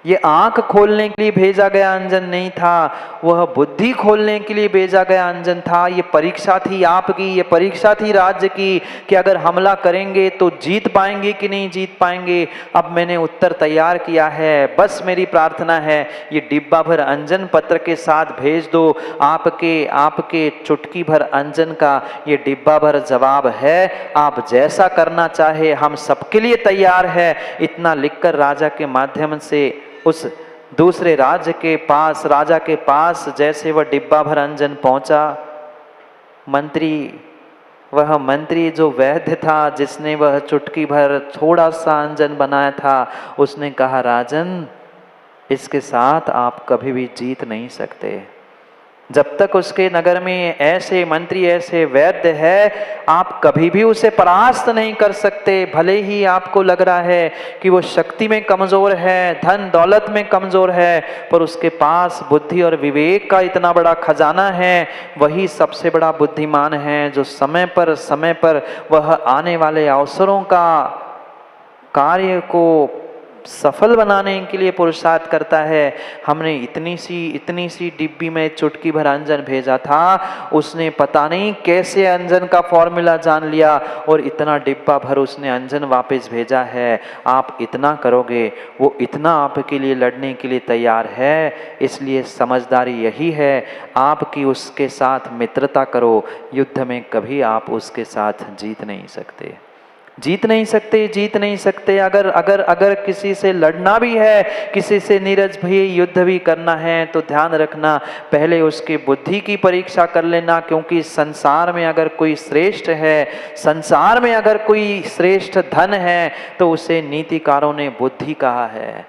S1: ये आंख खोलने के लिए भेजा गया अंजन नहीं था, वह बुद्धि खोलने के लिए भेजा गया अंजन था। ये परीक्षा थी आपकी, ये परीक्षा थी राज्य की कि अगर हमला करेंगे तो जीत पाएंगे कि नहीं जीत पाएंगे। अब मैंने उत्तर तैयार किया है, बस मेरी प्रार्थना है ये डिब्बा भर अंजन पत्र के साथ भेज दो। आपके चुटकी भर अंजन का ये डिब्बा भर जवाब है, आप जैसा करना चाहे हम सबके लिए तैयार है। इतना लिखकर राजा के माध्यम से उस दूसरे राजा के पास जैसे वह डिब्बा भर अंजन पहुंचा, वह मंत्री जो वैद्य था, जिसने वह चुटकी भर थोड़ा सा अंजन बनाया था, उसने कहा, राजन इसके साथ आप कभी भी जीत नहीं सकते। जब तक उसके नगर में ऐसे मंत्री, ऐसे वैद्य है, आप कभी भी उसे परास्त नहीं कर सकते। भले ही आपको लग रहा है कि वो शक्ति में कमजोर है, धन दौलत में कमजोर है, पर उसके पास बुद्धि और विवेक का इतना बड़ा खजाना है। वही सबसे बड़ा बुद्धिमान है, जो समय पर वह आने वाले अवसरों का कार्य को सफल बनाने के लिए पुरुषार्थ करता है। हमने इतनी सी डिब्बी में चुटकी भर अंजन भेजा था, उसने पता नहीं कैसे अंजन का फॉर्मूला जान लिया और इतना डिब्बा भर उसने अंजन वापस भेजा है। आप इतना करोगे, वो इतना आपके लिए लड़ने के लिए तैयार है। इसलिए समझदारी यही है, आपकी उसके साथ मित्रता करो, युद्ध में कभी आप उसके साथ जीत नहीं सकते। जीत नहीं सकते, जीत नहीं सकते। अगर अगर अगर किसी से लड़ना भी है, किसी से नीरज भी युद्ध भी करना है, तो ध्यान रखना पहले उसकी बुद्धि की परीक्षा कर लेना, क्योंकि संसार में अगर कोई श्रेष्ठ है, संसार में अगर कोई श्रेष्ठ धन है, तो उसे नीतिकारों ने बुद्धि कहा है।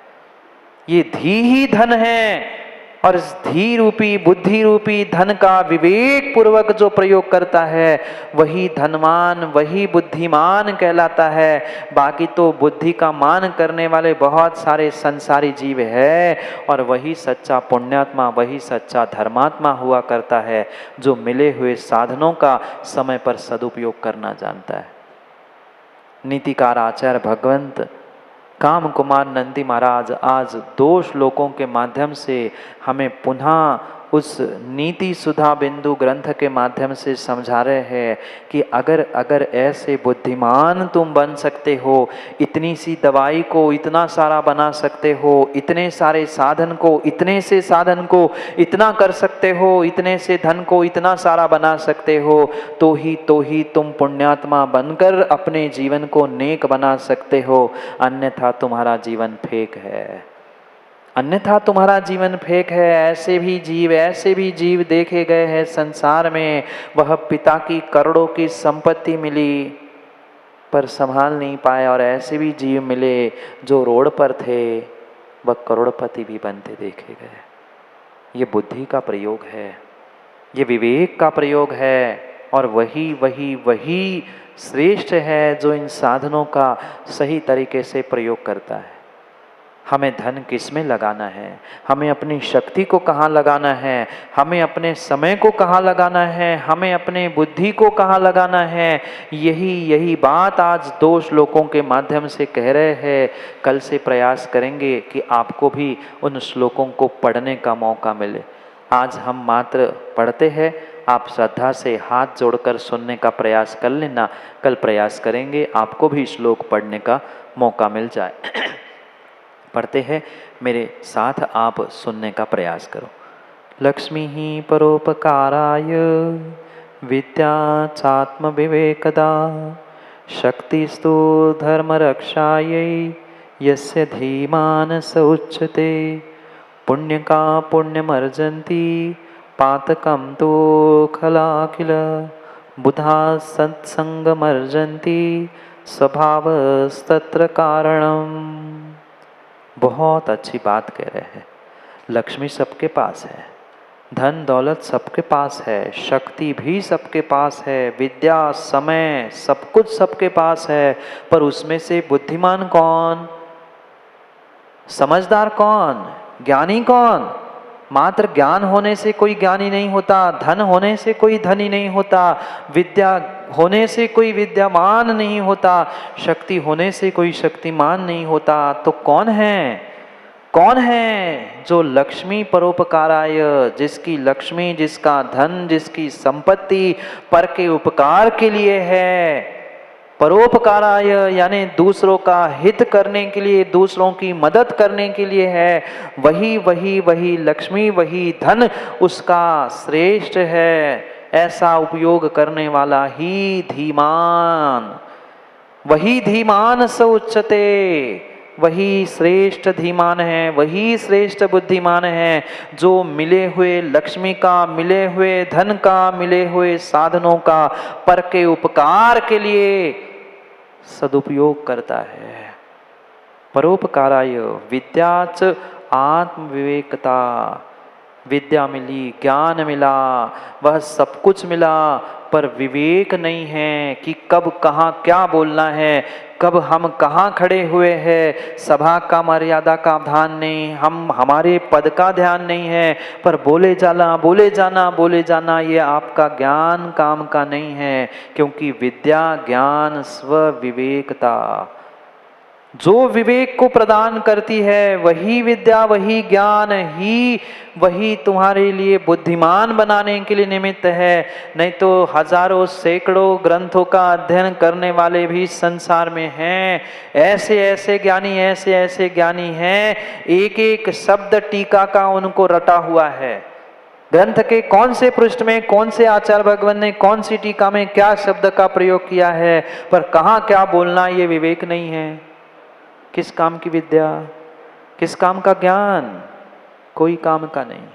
S1: ये धी ही धन है, और इस धी रूपी बुद्धि रूपी धन का विवेक पूर्वक जो प्रयोग करता है वही धनवान, वही बुद्धिमान कहलाता है। बाकी तो बुद्धि का मान करने वाले बहुत सारे संसारी जीव है, और वही सच्चा पुण्यात्मा, वही सच्चा धर्मात्मा हुआ करता है, जो मिले हुए साधनों का समय पर सदुपयोग करना जानता है। नीतिकार आचार्य भगवंत काम कुमार नंदी महाराज आज 2 श्लोकों के माध्यम से हमें पुनः उस नीति सुधा बिंदु ग्रंथ के माध्यम से समझा रहे हैं कि अगर ऐसे बुद्धिमान तुम बन सकते हो, इतनी सी दवाई को इतना सारा बना सकते हो, इतने सारे साधन को, इतने से साधन को इतना कर सकते हो, इतने से धन को इतना सारा बना सकते हो, तो ही तुम पुण्यात्मा बनकर अपने जीवन को नेक बना सकते हो। अन्यथा तुम्हारा जीवन फेक है, अन्यथा तुम्हारा जीवन फेक है। ऐसे भी जीव देखे गए हैं संसार में, वह पिता की करोड़ों की संपत्ति मिली पर संभाल नहीं पाए, और ऐसे भी जीव मिले जो रोड पर थे, वह करोड़पति भी बनते देखे गए। ये बुद्धि का प्रयोग है, ये विवेक का प्रयोग है, और वही श्रेष्ठ है जो इन साधनों का सही तरीके से प्रयोग करता है। हमें धन किस में लगाना है, हमें अपनी शक्ति को कहाँ लगाना है, हमें अपने समय को कहाँ लगाना है, हमें अपने बुद्धि को कहाँ लगाना है, यही बात आज 2 श्लोकों के माध्यम से कह रहे हैं। कल से प्रयास करेंगे कि आपको भी उन श्लोकों को पढ़ने का मौका मिले। आज हम मात्र पढ़ते हैं, आप श्रद्धा से हाथ जोड़कर सुनने का प्रयास कर लेना। कल प्रयास करेंगे आपको भी श्लोक पढ़ने का मौका मिल जाए। पढ़ते हैं, मेरे साथ आप सुनने का प्रयास करो। लक्ष्मी ही परोपकाराय विद्या चात्म विवेकदा शक्तिस्तु धर्म रक्षायै यस्य धीमान स उच्यते पुण्य का पुण्यमर्जन्ति पातकं तो खलाखिल बुधा सत्संगमर्जन्ति स्वभावस्तत्र कारणम्। बहुत अच्छी बात कह रहे हैं। लक्ष्मी सबके पास है, धन दौलत सबके पास है, शक्ति भी सबके पास है, विद्या समय सब कुछ सबके पास है, पर उसमें से बुद्धिमान कौन, समझदार कौन, ज्ञानी कौन? मात्र ज्ञान होने से कोई ज्ञानी नहीं होता, धन होने से कोई धनी नहीं होता, विद्या होने से कोई विद्यामान नहीं होता, शक्ति होने से कोई शक्तिमान नहीं होता। तो कौन है जो लक्ष्मी परोपकाराय, जिसकी लक्ष्मी, जिसका धन, जिसकी संपत्ति पर के उपकार के लिए है। परोपकाराय यानी दूसरों का हित करने के लिए, दूसरों की मदद करने के लिए है। वही लक्ष्मी, वही धन उसका श्रेष्ठ है। ऐसा उपयोग करने वाला ही धीमान, वही धीमान स उच्यते, वही श्रेष्ठ धीमान है, वही श्रेष्ठ बुद्धिमान है, जो मिले हुए लक्ष्मी का, मिले हुए धन का, मिले हुए साधनों का पर के उपकार के लिए सदुपयोग करता है। परोपकाराय विद्याच आत्म विवेकता, विद्या मिली, ज्ञान मिला, वह सब कुछ मिला, पर विवेक नहीं है कि कब कहाँ क्या बोलना है, कब हम कहाँ खड़े हुए हैं। सभा का मर्यादा का ध्यान नहीं, हमारे पद का ध्यान नहीं है, पर बोले जाना ये आपका ज्ञान काम का नहीं है। क्योंकि विद्या ज्ञान स्व विवेकता, जो विवेक को प्रदान करती है, वही विद्या, वही ज्ञान ही, वही तुम्हारे लिए बुद्धिमान बनाने के लिए निमित्त है। नहीं तो हजारों सैकड़ों ग्रंथों का अध्ययन करने वाले भी संसार में हैं। ऐसे ऐसे ज्ञानी हैं, एक एक शब्द टीका का उनको रटा हुआ है। ग्रंथ के कौन से पृष्ठ में कौन से आचार्य भगवान ने कौन सी टीका में क्या शब्द का प्रयोग किया है, पर कहाँ क्या बोलना ये विवेक नहीं है। किस काम की विद्या, किस काम का ज्ञान, कोई काम का नहीं,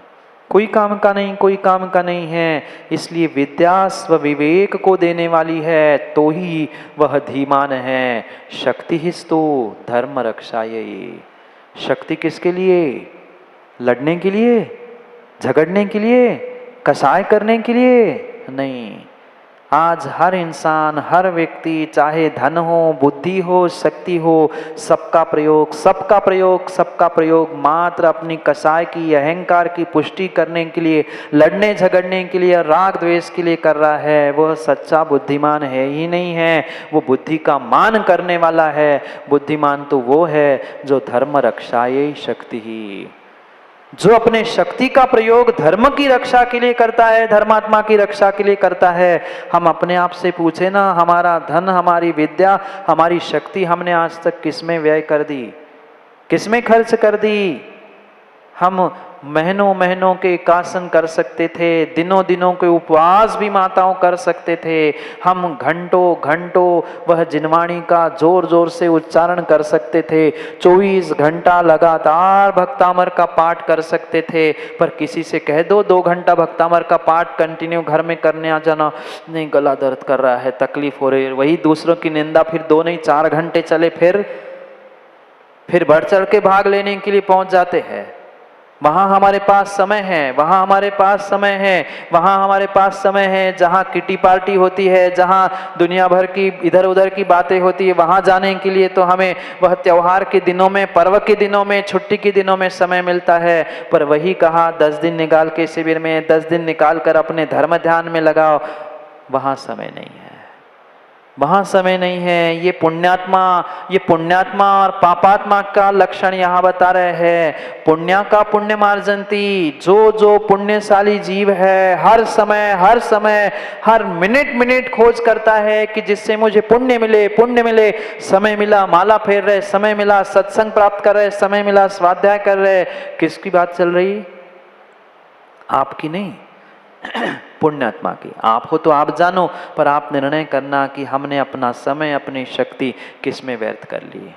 S1: कोई काम का नहीं, कोई काम का नहीं है। इसलिए विद्या स्व विवेक को देने वाली है तो ही वह धीमान है। शक्ति हिस्तु धर्म रक्षायै। शक्ति किसके लिए? लड़ने के लिए, झगड़ने के लिए, कसाय करने के लिए नहीं। आज हर इंसान, हर व्यक्ति, चाहे धन हो, बुद्धि हो, शक्ति हो, सबका प्रयोग, सबका प्रयोग, सबका प्रयोग मात्र अपनी कसाय की, अहंकार की पुष्टि करने के लिए, लड़ने झगड़ने के लिए, राग द्वेष के लिए कर रहा है। वह सच्चा बुद्धिमान है ही नहीं है, वो बुद्धि का मान करने वाला है। बुद्धिमान तो वो है जो धर्म रक्षायै शक्ति ही, जो अपने शक्ति का प्रयोग धर्म की रक्षा के लिए करता है, धर्मात्मा की रक्षा के लिए करता है। हम अपने आप से पूछे ना, हमारा धन, हमारी विद्या, हमारी शक्ति हमने आज तक किसमें व्यय कर दी, किसमें खर्च कर दी? हम महीनों महीनों के एकासन कर सकते थे, दिनों दिनों के उपवास भी माताओं कर सकते थे। हम घंटों घंटों वह जिनवाणी का जोर जोर से उच्चारण कर सकते थे, 24 घंटा लगातार भक्तामर का पाठ कर सकते थे। पर किसी से कह दो 2 घंटा भक्तामर का पाठ कंटिन्यू घर में करने आ जाना, नहीं गला दर्द कर रहा है, तकलीफ हो रही है। वही दूसरों की निंदा फिर 2 नहीं 4 घंटे चले, फिर बढ़ चढ़ के भाग लेने के लिए पहुंच जाते हैं। वहाँ हमारे पास समय है, वहाँ हमारे पास समय है, वहाँ हमारे पास समय है जहाँ किटी पार्टी होती है, जहाँ दुनिया भर की इधर उधर की बातें होती है। वहाँ जाने के लिए तो हमें वह त्योहार के दिनों में, पर्व के दिनों में, छुट्टी के दिनों में समय मिलता है। पर वही कहा 10 दिन निकाल के शिविर में, 10 दिन निकाल कर अपने धर्म ध्यान में लगाओ, वहाँ समय नहीं है, वहाँ समय नहीं है। ये पुण्यात्मा और पापात्मा का लक्षण यहाँ बता रहे हैं। पुण्या का पुण्य मार्जंती, जो पुण्यशाली जीव है हर समय हर मिनट खोज करता है कि जिससे मुझे पुण्य मिले। समय मिला माला फेर रहे, समय मिला सत्संग प्राप्त कर रहे, समय मिला स्वाध्याय कर रहे। किसकी बात चल रही? आपकी नहीं, पुण्यात्मा की। आप हो तो आप जानो, पर आप निर्णय करना कि हमने अपना समय, अपनी शक्ति किस में व्यर्थ कर ली।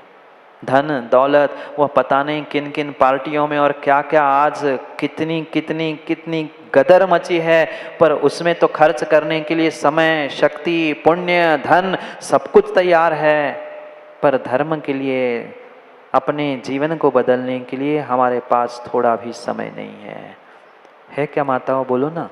S1: धन दौलत, वह पता नहीं किन किन पार्टियों में और क्या क्या आज कितनी गदर मची है, पर उसमें तो खर्च करने के लिए समय, शक्ति, पुण्य, धन सब कुछ तैयार है। पर धर्म के लिए, अपने जीवन को बदलने के लिए हमारे पास थोड़ा भी समय नहीं है क्या माताओं? बोलो ना,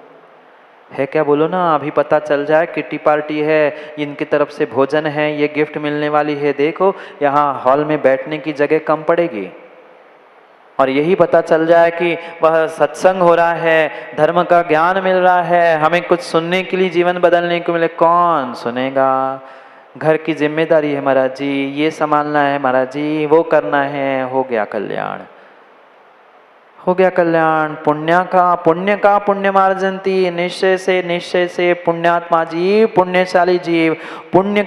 S1: है क्या? बोलो ना। अभी पता चल जाए किट्टी पार्टी है, इनकी तरफ से भोजन है, ये गिफ्ट मिलने वाली है, देखो यहाँ हॉल में बैठने की जगह कम पड़ेगी। और यही पता चल जाए कि वह सत्संग हो रहा है, धर्म का ज्ञान मिल रहा है, हमें कुछ सुनने के लिए, जीवन बदलने को मिले, कौन सुनेगा? घर की जिम्मेदारी है महाराज जी, ये संभालना है महाराज जी, वो करना है, हो गया कल्याण, हो गया कल्याण। पुण्य का पुण्य मार्जंती, निश्चय से पुण्यात्मा जीव, पुण्यशाली जीव पुण्य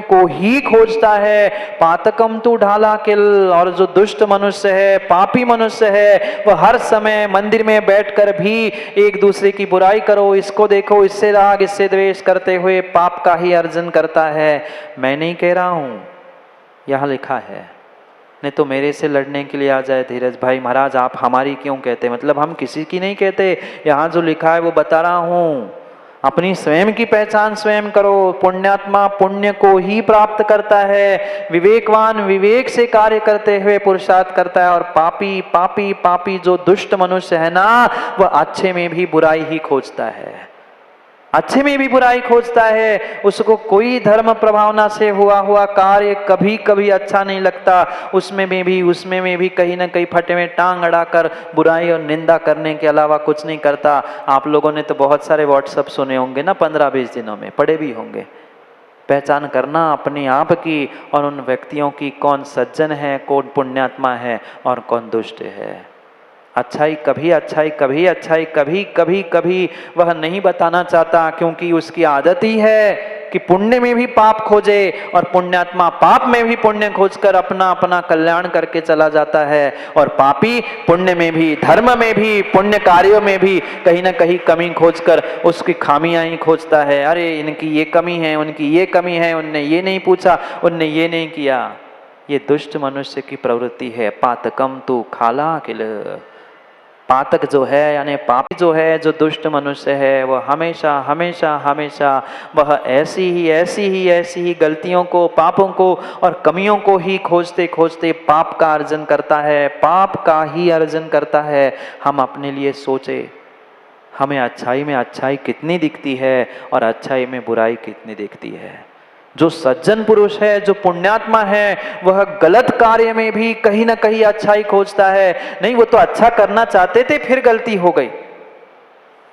S1: को ही खोजता है। पातकम तू ढाला किल, और जो दुष्ट मनुष्य है, पापी मनुष्य है, वह हर समय मंदिर में बैठकर भी एक दूसरे की बुराई करो, इसको देखो, इससे राग, इससे द्वेष करते हुए पाप का ही अर्जन करता है। मैं नहीं कह रहा हूं, यहां लिखा है। नहीं तो मेरे से लड़ने के लिए आ जाए धीरज भाई, महाराज आप हमारी क्यों कहते? मतलब हम किसी की नहीं कहते, यहाँ जो लिखा है वो बता रहा हूँ। अपनी स्वयं की पहचान स्वयं करो। पुण्यात्मा पुण्य को ही प्राप्त करता है, विवेकवान विवेक से कार्य करते हुए पुरुषार्थ करता है, और पापी जो दुष्ट मनुष्य है ना, वह अच्छे में भी बुराई ही खोजता है, अच्छे में भी बुराई खोजता है। उसको कोई धर्म प्रभावना से हुआ कार्य कभी अच्छा नहीं लगता, उसमें में भी कहीं ना कहीं फटे में टांग अड़ाकर बुराई और निंदा करने के अलावा कुछ नहीं करता। आप लोगों ने तो बहुत सारे व्हाट्सएप सुने होंगे ना 15-20 दिनों में, पढ़े भी होंगे। पहचान करना अपने आप की और उन व्यक्तियों की, कौन सज्जन है, कौन पुण्यात्मा है और कौन दुष्ट है। अच्छाई कभी वह नहीं बताना चाहता, क्योंकि उसकी आदत ही है कि पुण्य में भी पाप खोजे और पुण्यात्मा पाप में भी पुण्य खोजकर अपना अपना कल्याण करके चला जाता है, और पापी पुण्य में भी, धर्म में भी, पुण्य कार्यों में भी कहीं ना कहीं कमी खोजकर उसकी खामियां ही खोजता है। अरे इनकी ये कमी है, उनकी ये कमी है, उनने ये नहीं पूछा, उनने ये नहीं किया। ये दुष्ट मनुष्य की प्रवृत्ति है। पातकम तू खाला किल, पातक जो है यानी पापी जो है, जो दुष्ट मनुष्य है, वह हमेशा हमेशा हमेशा वह ऐसी ही गलतियों को, पापों को और कमियों को ही खोजते खोजते पाप का अर्जन करता है, पाप का ही अर्जन करता है। हम अपने लिए सोचे, हमें अच्छाई में अच्छाई कितनी दिखती है और अच्छाई में बुराई कितनी दिखती है। जो सज्जन पुरुष है, जो पुण्यात्मा है, वह गलत कार्य में भी कहीं ना कहीं अच्छाई खोजता है। नहीं, वो तो अच्छा करना चाहते थे, फिर गलती हो गई।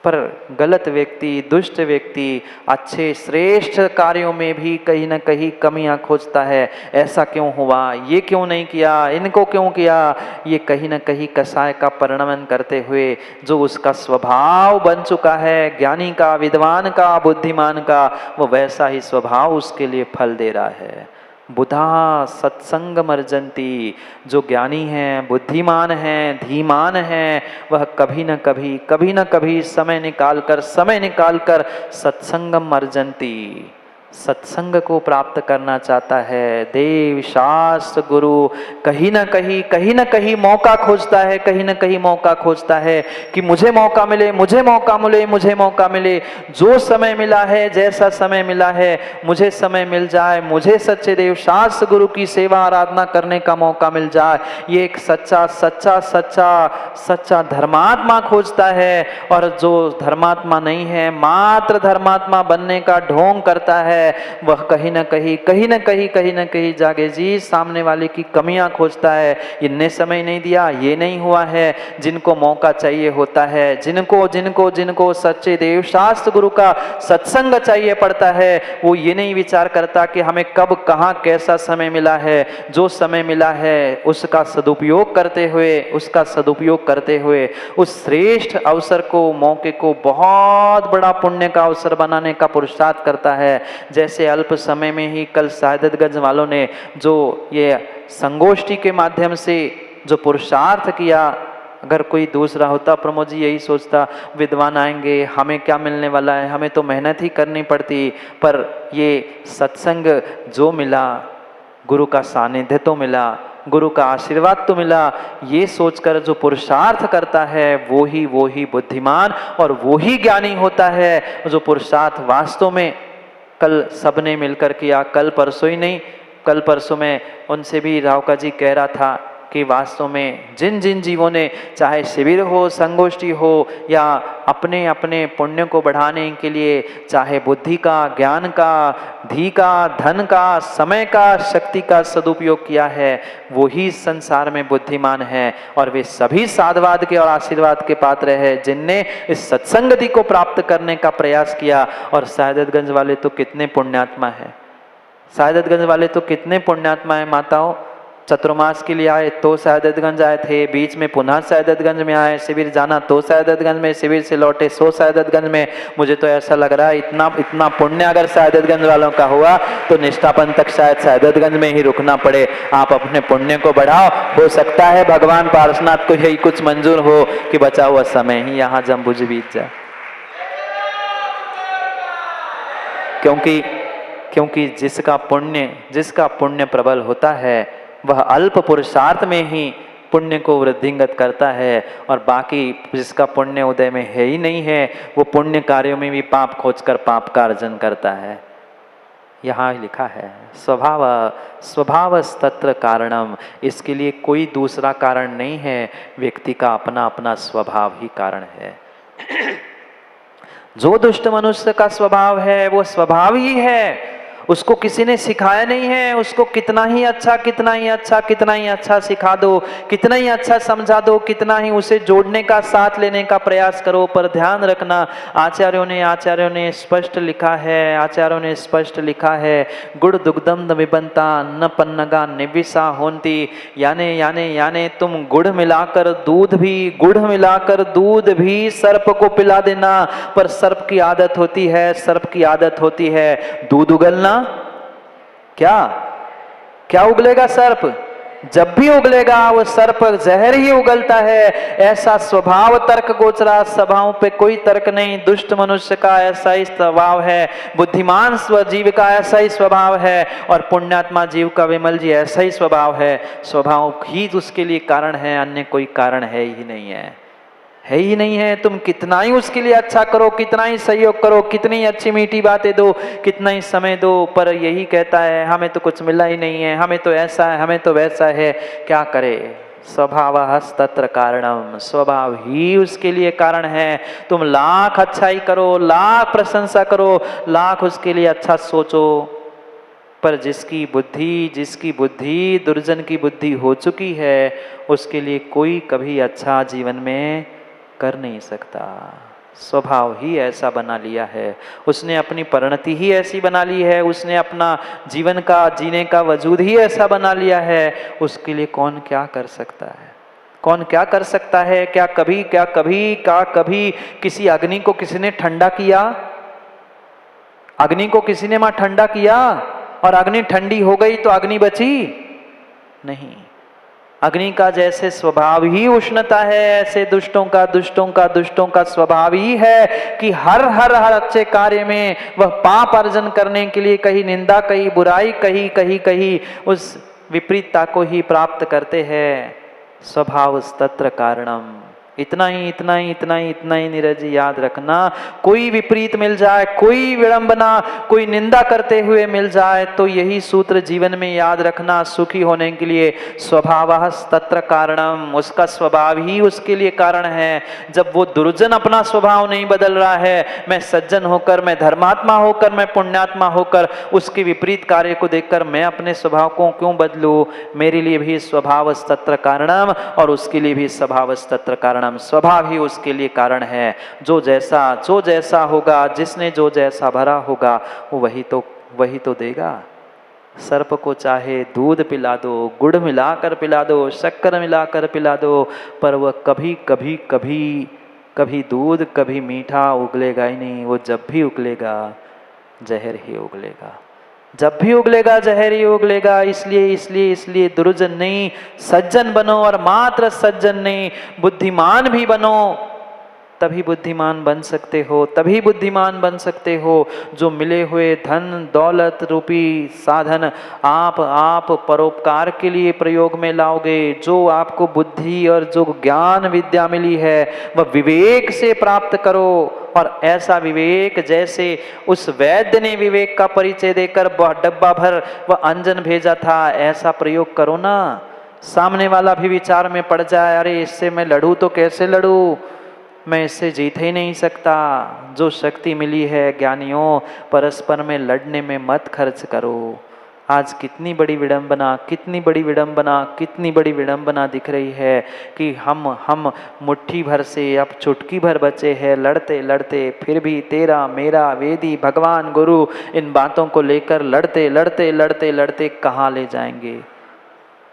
S1: पर गलत व्यक्ति, दुष्ट व्यक्ति अच्छे श्रेष्ठ कार्यों में भी कहीं ना कहीं कमियां खोजता है। ऐसा क्यों हुआ, ये क्यों नहीं किया, इनको क्यों किया, ये कहीं ना कहीं कसाय का परिणमन करते हुए जो उसका स्वभाव बन चुका है, ज्ञानी का, विद्वान का, बुद्धिमान का, वो वैसा ही स्वभाव उसके लिए फल दे रहा है। बुधा सत्संग मर्जंती, जो ज्ञानी हैं, बुद्धिमान हैं, धीमान हैं, वह कभी न कभी समय निकालकर सत्संग मर्जंती, सत्संग को प्राप्त करना चाहता है। देव शास्त्र गुरु कहीं ना कहीं मौका खोजता है, कहीं ना कहीं मौका खोजता है कि मुझे मौका मिले, मुझे मौका मिले, मुझे मौका मिले। जो समय मिला है, जैसा समय मिला है, मुझे समय मिल जाए, मुझे सच्चे देव शास्त्र गुरु की सेवा आराधना करने का मौका मिल जाए। ये एक सच्चा धर्मात्मा खोजता है। और जो धर्मात्मा नहीं है, मात्र धर्मात्मा बनने का ढोंग करता है, वह कहीं ना कहीं जागे जी सामने वाले की कमियां खोजता है। इनने समय नहीं दिया, ये नहीं हुआ है। जिनको मौका चाहिए होता है, जिनको सच्चे देव शास्त्र गुरु का सत्संग चाहिए पड़ता है, वो ये नहीं विचार करता कि हमें कब कहाँ कैसा समय मिला है। जो समय मिला है उसका सदुपयोग करते हुए उस श्रेष्ठ अवसर को, मौके को बहुत बड़ा पुण्य का अवसर बनाने का पुरुषार्थ करता है। जैसे अल्प समय में ही कल सायदतगंज वालों ने जो ये संगोष्ठी के माध्यम से जो पुरुषार्थ किया, अगर कोई दूसरा होता प्रमोद जी यही सोचता, विद्वान आएंगे, हमें क्या मिलने वाला है, हमें तो मेहनत ही करनी पड़ती। पर ये सत्संग जो मिला, गुरु का सानिध्य तो मिला, गुरु का आशीर्वाद तो मिला, ये सोचकर जो पुरुषार्थ करता है वो ही बुद्धिमान और वो ही ज्ञानी होता है। जो पुरुषार्थ वास्तव में कल सबने मिलकर किया, कल परसों ही नहीं, कल परसों में उनसे भी रावका जी कह रहा था कि वास्तव में जिन जीवों ने, चाहे शिविर हो, संगोष्ठी हो, या अपने अपने पुण्य को बढ़ाने के लिए चाहे बुद्धि का, ज्ञान का, धी का, धन का, समय का, शक्ति का सदुपयोग किया है, वो ही संसार में बुद्धिमान है। और वे सभी साधवाद के और आशीर्वाद के पात्र है जिनने इस सत्संगति को प्राप्त करने का प्रयास किया। और सायदतगंज वाले तो कितने पुण्यात्मा है, सायदतगंज वाले तो कितने पुण्यात्मा है माताओं। चतुर्मास के लिए आए तो सायदतगंज आए थे, बीच में पुनः सायदतगंज में आए, शिविर जाना तो सायदतगंज में, शिविर से लौटे सो सायदतगंज में। मुझे तो ऐसा लग रहा है इतना पुण्य अगर सायदतगंज वालों का हुआ तो निष्ठापन तक शायद सायदतगंज में ही रुकना पड़े। आप अपने पुण्य को बढ़ाओ, हो सकता है भगवान पार्शनाथ को यही कुछ मंजूर हो कि बचा हुआ समय ही यहाँ जम्बुझ बीत जाए। क्योंकि जिसका पुण्य प्रबल होता है वह अल्प पुरुषार्थ में ही पुण्य को वृद्धिंगत करता है, और बाकी जिसका पुण्य उदय में है ही नहीं है, वो पुण्य कार्यों में भी पाप खोजकर पाप का अर्जन करता है। यहाँ लिखा है स्वभावस्तत्र कारणम, इसके लिए कोई दूसरा कारण नहीं है, व्यक्ति का अपना अपना स्वभाव ही कारण है। जो दुष्ट मनुष्य का स्वभाव है वो स्वभाव ही है, उसको किसी ने सिखाया नहीं है। उसको कितना ही अच्छा कितना ही अच्छा कितना ही अच्छा सिखा दो, कितना ही अच्छा समझा दो, कितना ही उसे जोड़ने का साथ लेने का प्रयास करो, पर ध्यान रखना आचार्यों ने स्पष्ट लिखा है, आचार्यों ने स्पष्ट लिखा है, गुड़ दुग्धम विबंता न पन्नगा निविसा होंती। यानी तुम गुड़ मिलाकर दूध भी सर्प को पिला देना, पर सर्प की आदत होती है दूध उगलना। क्या उगलेगा सर्प? जब भी उगलेगा वो सर्प जहर ही उगलता है। ऐसा स्वभाव तर्क गोचरा, सभाओं पे कोई तर्क नहीं। दुष्ट मनुष्य का ऐसा ही स्वभाव है, बुद्धिमान जीव का ऐसा ही स्वभाव है, और पुण्यात्मा जीव का विमल जी ऐसा ही स्वभाव है। स्वभाव ही उसके लिए कारण है, अन्य कोई कारण है ही नहीं है। तुम कितना ही उसके लिए अच्छा करो, कितना ही सहयोग करो, कितनी अच्छी मीठी बातें दो, कितना ही समय दो, पर यही कहता है हमें तो कुछ मिला ही नहीं है, हमें तो ऐसा है, हमें तो वैसा है। क्या करे? स्वभावः तत्र कारणम, स्वभाव ही उसके लिए कारण है। तुम लाख अच्छाई करो, लाख प्रशंसा करो, लाख उसके लिए अच्छा सोचो, पर जिसकी बुद्धि दुर्जन की बुद्धि हो चुकी है, उसके लिए कोई कभी अच्छा जीवन में कर नहीं सकता। स्वभाव ही ऐसा बना लिया है, उसने अपनी परिणति ही ऐसी बना ली है, उसने अपना जीवन का जीने का वजूद ही ऐसा बना लिया है। उसके लिए कौन क्या कर सकता है? कौन क्या कर सकता है? क्या कभी किसी अग्नि को किसी ने ठंडा किया? अग्नि को किसी ने वहां ठंडा किया? और अग्नि ठंडी हो गई तो अग्नि बची नहीं। अग्नि का जैसे स्वभाव ही उष्णता है, ऐसे दुष्टों का स्वभाव ही है कि हर अच्छे कार्य में वह पाप अर्जन करने के लिए कहीं निंदा, कहीं बुराई, कहीं उस विपरीतता को ही प्राप्त करते हैं। स्वभाव तत्र कारणम। इतना ही नीरज जी याद रखना, कोई विपरीत मिल जाए, कोई विडंबना, कोई निंदा करते हुए मिल जाए, तो यही सूत्र जीवन में याद रखना सुखी होने के लिए। स्वभावः तत्र कारणम, उसका स्वभाव ही उसके लिए कारण है। जब वो दुर्जन अपना स्वभाव नहीं बदल रहा है, मैं सज्जन होकर, मैं धर्मात्मा होकर, मैं पुण्यात्मा होकर उसके विपरीत कार्य को देखकर मैं अपने स्वभाव को क्यों बदलूं? मेरे लिए भी स्वभाव तत्र कारणम और उसके लिए भी स्वभाव तत्र कारणम। स्वभाव ही उसके लिए कारण है। जो जैसा होगा, जिसने जो जैसा भरा होगा, वो वही तो देगा। सर्प को चाहे दूध पिला दो, गुड़ मिलाकर पिला दो, शक्कर मिलाकर पिला दो, पर वह कभी दूध, कभी मीठा उगलेगा ही नहीं। वो जब भी उगलेगा जहर ही उगलेगा, जब भी उगलेगा जहर ही उगलेगा। इसलिए दुर्जन नहीं, सज्जन बनो, और मात्र सज्जन नहीं, बुद्धिमान भी बनो, तभी बुद्धिमान बन सकते हो। जो मिले हुए धन दौलत रूपी साधन आप परोपकार के लिए प्रयोग में लाओगे, जो आपको बुद्धि और जो ज्ञान विद्या मिली है, वह विवेक से प्राप्त करो। और ऐसा विवेक जैसे उस वैद्य ने विवेक का परिचय देकर डब्बा भर वह अंजन भेजा था, ऐसा प्रयोग करो ना। सामने वाला भी विचार में पड़ जाए, अरे इससे मैं लड़ूं तो कैसे लड़ूं, मैं इससे जीत ही नहीं सकता। जो शक्ति मिली है ज्ञानियों, परस्पर में लड़ने में मत खर्च करो। आज कितनी बड़ी विडंबना दिख रही है कि हम मुट्ठी भर से अब चुटकी भर बचे हैं, लड़ते फिर भी तेरा मेरा वेदी भगवान गुरु, इन बातों को लेकर लड़ते कहाँ ले जाएंगे?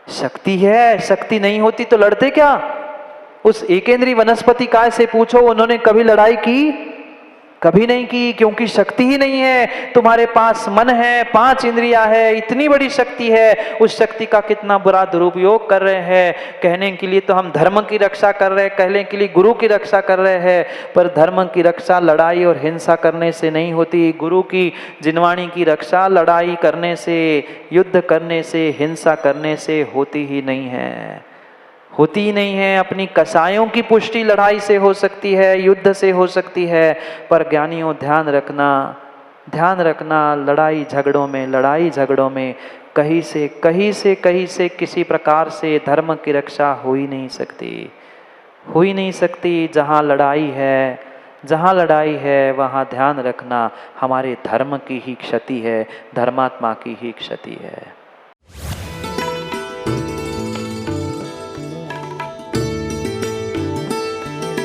S1: शक्ति है, शक्ति नहीं होती तो लड़ते क्या? उस एकेंद्रीय वनस्पति काय से पूछो, उन्होंने कभी लड़ाई की? कभी नहीं की, क्योंकि शक्ति ही नहीं है। तुम्हारे पास मन है, 5 इंद्रियां है, इतनी बड़ी शक्ति है, उस शक्ति का कितना बुरा दुरुपयोग कर रहे हैं। कहने के लिए तो हम धर्म की रक्षा कर रहे हैं, कहने के लिए गुरु की रक्षा कर रहे हैं, पर धर्म की रक्षा लड़ाई और हिंसा करने से नहीं होती। गुरु की जिनवाणी की रक्षा लड़ाई करने से, युद्ध करने से, हिंसा करने से होती ही नहीं है। अपनी कसायों की पुष्टि लड़ाई से हो सकती है, युद्ध से हो सकती है, पर ज्ञानियों ध्यान रखना, लड़ाई झगड़ों में कहीं से किसी प्रकार से धर्म की रक्षा हो ही नहीं सकती। जहाँ लड़ाई है, जहाँ लड़ाई है वहाँ ध्यान रखना हमारे धर्म की ही क्षति है, धर्मात्मा की ही क्षति है।